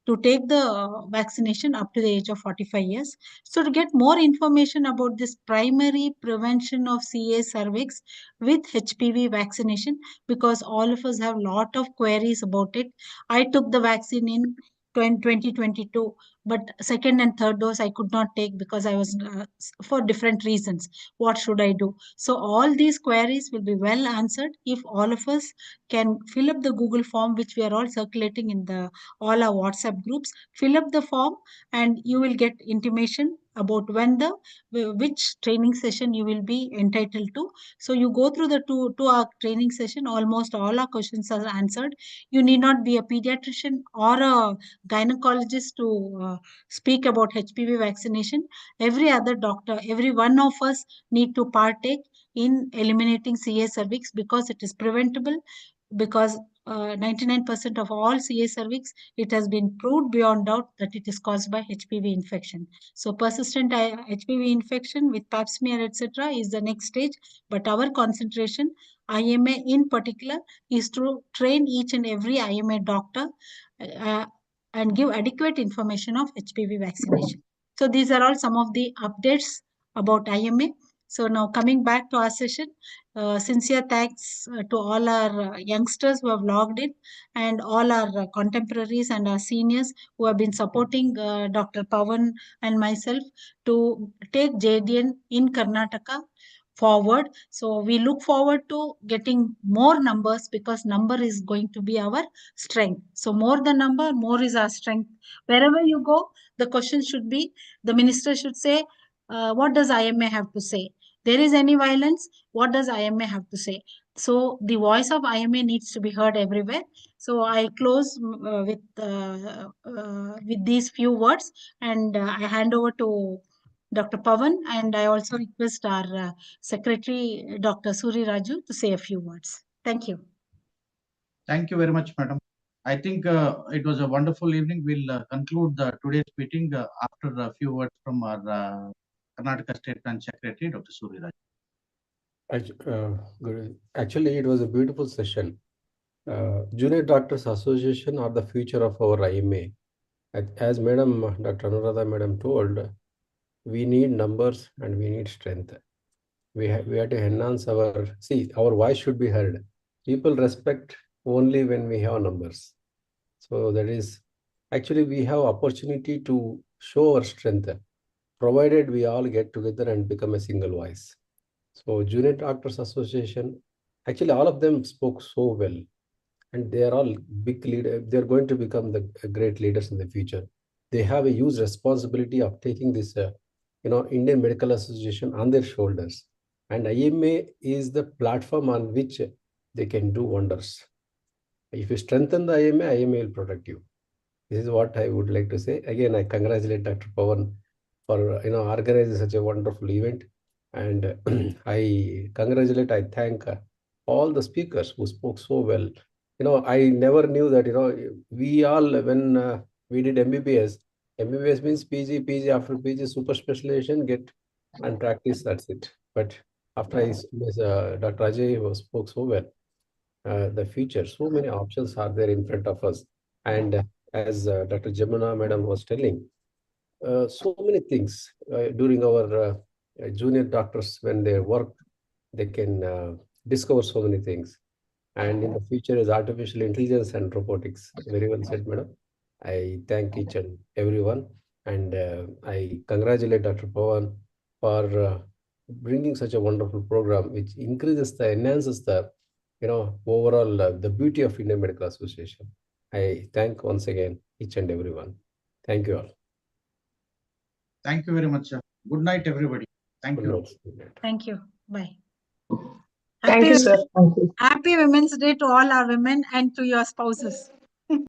to take the vaccination up to the age of 45 years. So to get more information about this primary prevention of CA cervix with HPV vaccination, because all of us have a lot of queries about it. I took the vaccine in 2022, but second and third dose I could not take because I was for different reasons. What should I do? So all these queries will be well answered if all of us can fill up the Google form, which we are all circulating in the all our WhatsApp groups. Fill up the form and you will get intimation about which training session you will be entitled to. So you go through the 2-hour training session. Almost all our questions are answered. You need not be a pediatrician or a gynecologist to speak about HPV vaccination. Every other doctor, every one of us need to partake in eliminating CA cervix, because it is preventable, because 99% of all CA cervix, it has been proved beyond doubt that it is caused by HPV infection. So persistent HPV infection with pap smear, etc. is the next stage. But our concentration, IMA in particular, is to train each and every IMA doctor and give adequate information of HPV vaccination. So these are all some of the updates about IMA. So now coming back to our session, sincere thanks to all our youngsters who have logged in, and all our contemporaries and our seniors who have been supporting Dr. Pawan and myself to take JDN in Karnataka forward. So we look forward to getting more numbers, because number is going to be our strength. So more the number, more is our strength. Wherever you go, the question should be, the minister should say, what does IMA have to say? There is any violence, what does IMA have to say? So the voice of IMA needs to be heard everywhere. So I close with these few words, and I hand over to Dr. Pawan, and I also request our Secretary, Dr. Suri Raju, to say a few words. Thank you. Thank you very much, madam. I think it was a wonderful evening. We'll conclude today's meeting after a few words from our Karnataka State Branch Secretary, Dr. Suri Raju. Good. Actually, it was a beautiful session. Junior Doctors Association are the future of our IMA. As Madam Dr. Anuradha Madam told, we need numbers and we need strength. We have to enhance our voice should be heard. People respect only when we have numbers. So that is actually we have opportunity to show our strength, provided we all get together and become a single voice. So Junior Doctors Association, actually all of them spoke so well, and they are all big leader. They are going to become the great leaders in the future. They have a huge responsibility of taking this, Indian Medical Association on their shoulders, and IMA is the platform on which they can do wonders. If you strengthen the IMA will protect you. This is what I would like to say. Again, I congratulate Dr. Pawan for organizing such a wonderful event, and I thank all the speakers who spoke so well. I never knew that. We all when we did MBBS, MBBS means PG, PG after PG, super specialization, get and practice. That's it. But after Dr. Ajay spoke so well. The future, so many options are there in front of us, and as Dr. Jamuna Madam was telling, so many things during our junior doctors, when they work, they can discover so many things. And in the future is artificial intelligence and robotics. Very well said, Madam. I thank each and everyone, and I congratulate Dr. Pawan for bringing such a wonderful program, which enhances the overall the beauty of Indian Medical Association. I thank once again each and everyone. Thank you all. Thank you very much, sir. Good night, everybody. Thank you. Good night. Thank you. Bye. Thank you, sir. Thank you. Happy Women's Day to all our women and to your spouses.